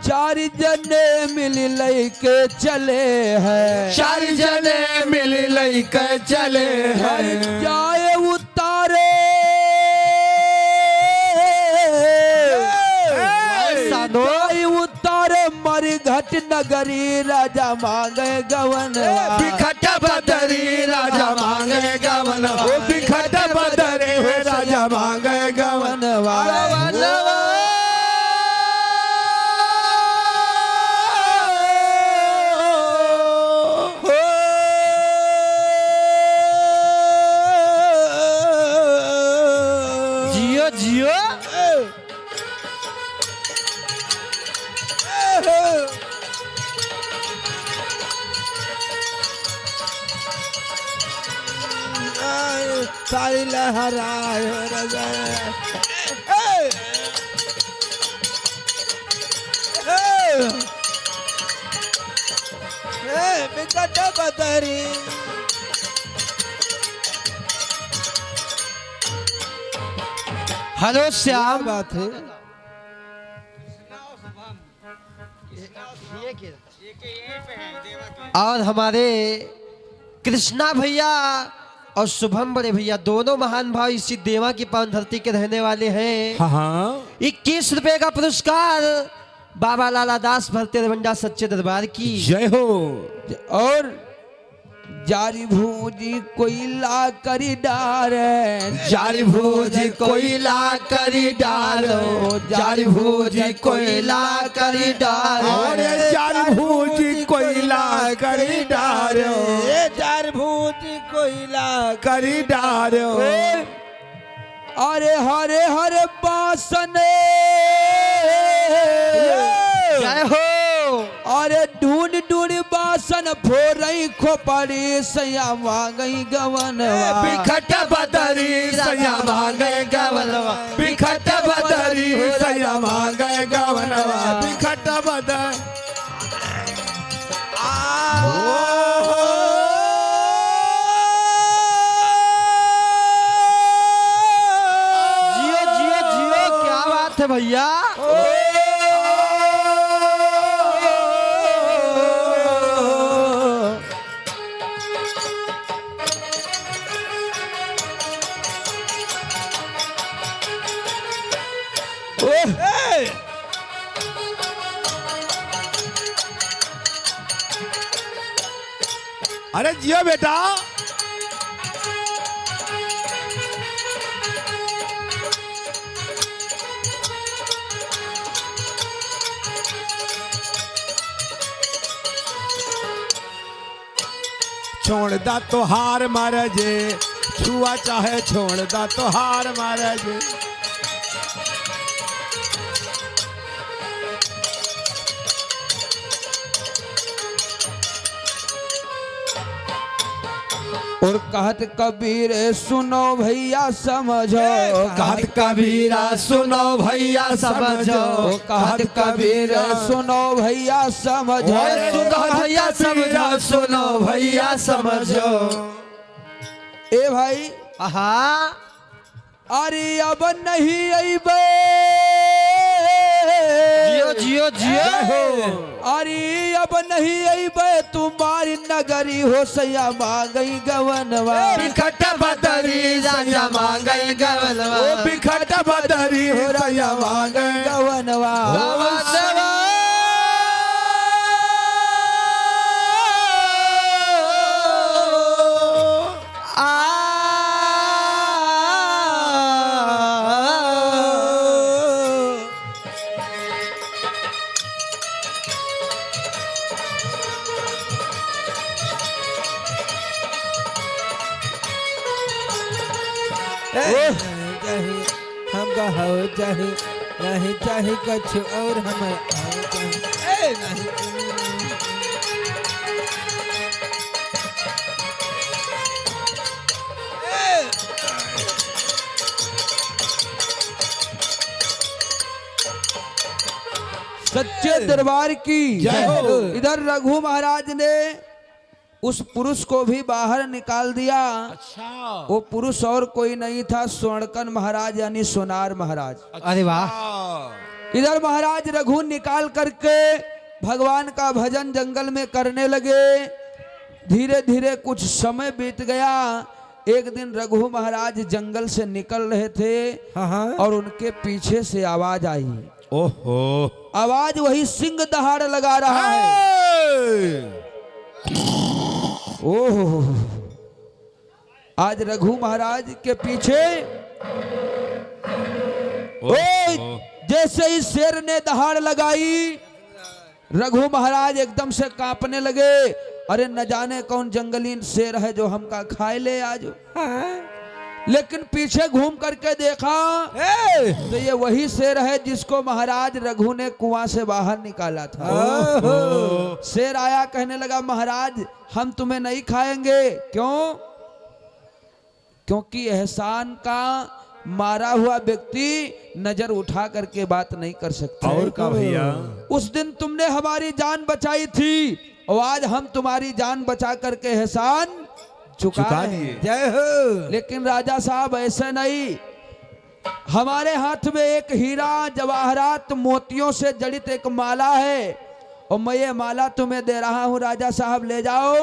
चारि जने मिल लई के चले हैं।
चारि जने मिल लई के चले हैं।
जाए उतारे जाए उतारे मरी घट नगरी राजा मांगे गवन।
बिखट बदरी राजा मांगे गवन, ओ बिखट बदरी हुए राजा मांगे गवन।
जियो जियो।
सारी लहराए राजा। बिकट बदरी
हेलो श्याम।
बात है।
और हमारे कृष्णा भैया और शुभम बड़े भैया दोनों महान भाव इसी देवा की पावन धरती के रहने वाले हैं।
हाँ हाँ
21 रुपए का पुरस्कार बाबा लाला दास भरते रवंडा सच्चे दरबार की।
जय हो।
और जारी भूजी कोयला करी डारे,
जारी भूजी कोयला करी डालो,
जारी भूजी कोयला करी डालो,
अरे जारी भूजी कोयला करी डालो,
चार भूत कोयला
करी डालो।
अरे हरे हरे बासने
जय हो।
अरे ढूंढ ढूंढ बासन फोरई खोपड़ी सया मांगई गवनवा,
बिखट बदरी सया मांगे गवनवा, बिखट बदरी सया मांगे गवनवा, बिखट बदर
जियो जियो जियो, क्या बात है भैया।
अरे जियो बेटा। छोड़ दा तो हार मारे जे, छुआ चाहे छोड़ दा तो हार मारे जे।
और कहत कबीर सुनो भैया समझो,
कहत कबीरा सुनो भैया समझो,
कहत कबीर सुनो भैया समझो,
सुनो भैया समझो, सुनो भैया समझो।
ए भाई
आहा,
अरे अब नहीं अइबे,
जियो जियो जियो।
अरे अब नहीं अइबे तुम्हारी नगरी हो सया मांगई गवनवा,
बिखट बदरी सया मांगे गवनवा, ओ बिखट बदरी सया मांगे
गवनवा।
हमका हो चाहे नहीं चाहे कुछ और हमें हो चाहे नहीं।
सच्चे दरबार की
जय हो।
इधर रघु महाराज ने उस पुरुष को भी बाहर निकाल दिया।
अच्छा।
वो पुरुष और कोई नहीं था, स्वर्णकन महाराज यानी सोनार महाराज।
अरे वाह।
इधर महाराज रघु निकाल करके भगवान का भजन जंगल में करने लगे। धीरे धीरे कुछ समय बीत गया। एक दिन रघु महाराज जंगल से निकल रहे थे और उनके पीछे से आवाज आई।
ओहो।
आवाज वही सिंह दहाड़ लगा रहा है। ओहो। आज रघु महाराज के पीछे जैसे ही शेर ने दहाड़ लगाई, रघु महाराज एकदम से कांपने लगे। अरे न जाने कौन जंगली शेर है जो हमका खाए ले आज। लेकिन पीछे घूम करके देखा तो ये वही शेर है जिसको महाराज रघु ने कुआं से बाहर निकाला था। शेर आया, कहने लगा महाराज हम तुम्हें नहीं खाएंगे। क्यों? क्योंकि एहसान का मारा हुआ व्यक्ति नजर उठा करके बात नहीं कर सकता।
और का भैया?
उस दिन तुमने हमारी जान बचाई थी और आज हम तुम्हारी जान बचा करके एहसान चुका दिए।
जय हो।
लेकिन राजा साहब ऐसे नहीं। हमारे हाथ में एक हीरा जवाहरात मोतियों से जड़ित एक माला है और मैं ये माला तुम्हें दे रहा हूं। राजा साहब ले जाओ,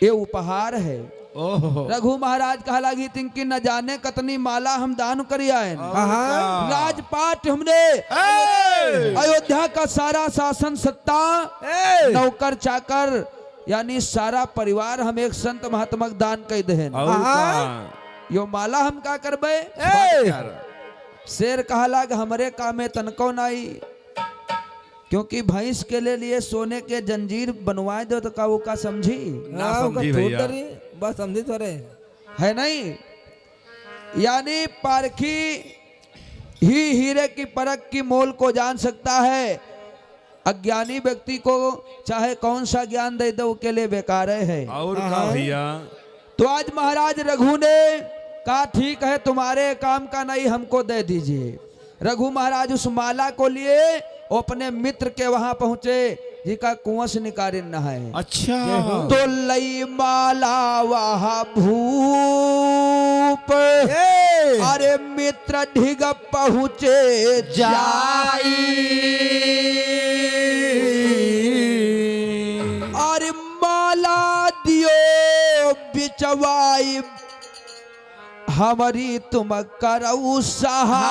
ये उपहार है।
ओहो
रघु महाराज कहा लगी तिनकी न जाने कतनी माला हम दान करिया है राजपाट हमने अयोध्या का सारा शासन सत्ता नौकर चाकर यानी सारा परिवार हम एक संत महात्मा के दान कह दे यो माला हम का करबे शेर कहला कि हमरे काम में तनको नहीं क्योंकि भैंस के लिए सोने के जंजीर बनवाए दो तो का वो का समझी
ना समझी भैया
बस समझी तो रहे
है नहीं। यानी पारखी ही हीरे की परख की मोल को जान सकता है, अज्ञानी व्यक्ति को चाहे कौन सा ज्ञान दे दो के लिए बेकार है।
और का भैया
तो आज महाराज रघु ने कहा ठीक है तुम्हारे काम का नहीं हमको दे दीजिए। रघु महाराज उस माला को लिए वो अपने मित्र के वहां पहुंचे जिसका कुआं से निकारे न है।
अच्छा
तो लई माला वहा भूप अरे मित्र ढिग पहुंचे जाई अरे माला दियो बिचवाई हमारी तुम करऊ सहाय।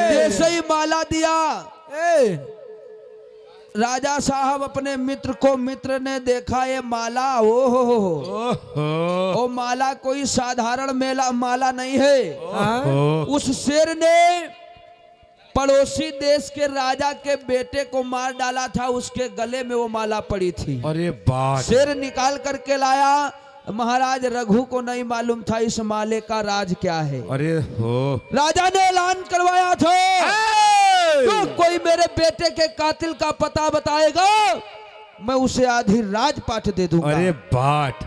जैसे ही माला दिया राजा साहब अपने मित्र को, मित्र ने देखा ये माला ओ माला कोई साधारण माला नहीं है। उस शेर ने पड़ोसी देश के राजा के बेटे को मार डाला था, उसके गले में वो माला पड़ी थी।
अरे बात
शेर निकाल करके लाया। महाराज रघु को नहीं मालूम था इस माले का राज क्या है।
अरे हो
राजा ने ऐलान करवाया था तो कोई मेरे बेटे के कातिल का पता बताएगा मैं उसे आधी राजपाट दे दूंगा।
अरे बाट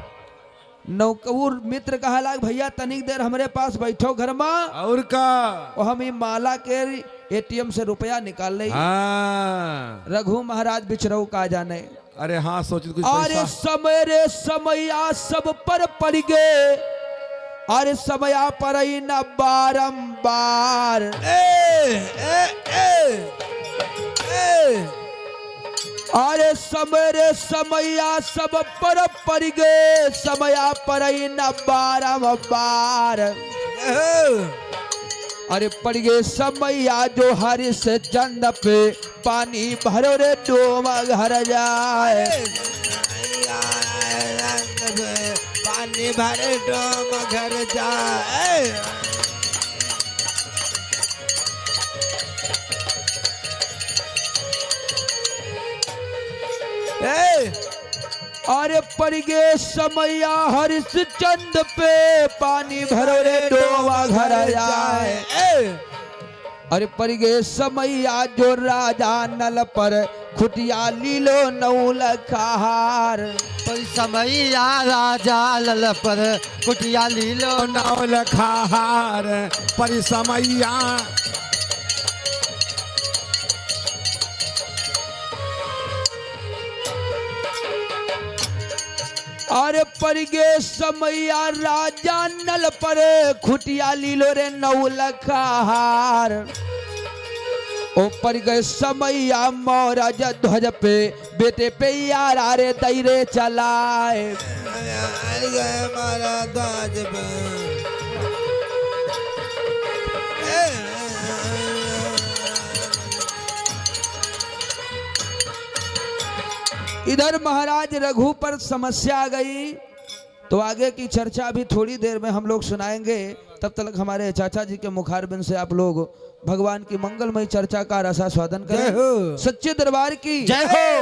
नौकूर मित्र कहा भैया तनिक देर हमारे पास बैठो घर में
और का
और हम माला के एटीएम से रुपया निकाल ले। रघु महाराज बिचरऊ का जाने।
अरे हाँ सोच कुछ
अरे
पैसा
समय रे समया सब पर पड़ गए अरे समया पर ही न बारंबार अरे समय रे समया सब पर पड़ गए समया पर ही न बारंबार अरे पड़ गए समया जो हरिश चंद पे पानी भरो रे डोमा घर जाए पानी भरे डोमा घर जाए। अरे पड़ गए समया हरिश चंद पे पानी भरो रे डोमा घर जाए। अरे पड़ गए समैया जो राजा नल पर खुटिया लीलो नौ लखार
पर समैया राजा लल पर कुटिया लीलो
नौल खाहार परिसमैया
अरे पड़ गए समैया राजा नल पर खुटिया लीलो रे नौ लखार ओ पड़ गए समैया मोराज ध्वज पे बेटे पे यार आरे दैरे चलाए मारा ध्वज पे इधर महाराज रघु पर समस्या आ गई तो आगे की चर्चा भी थोड़ी देर में हम लोग सुनाएंगे। तब तक हमारे चाचा जी के मुखारबिंद से आप लोग भगवान की मंगलमय चर्चा का रसास्वादन करें। सच्चे दरबार की
जय हो।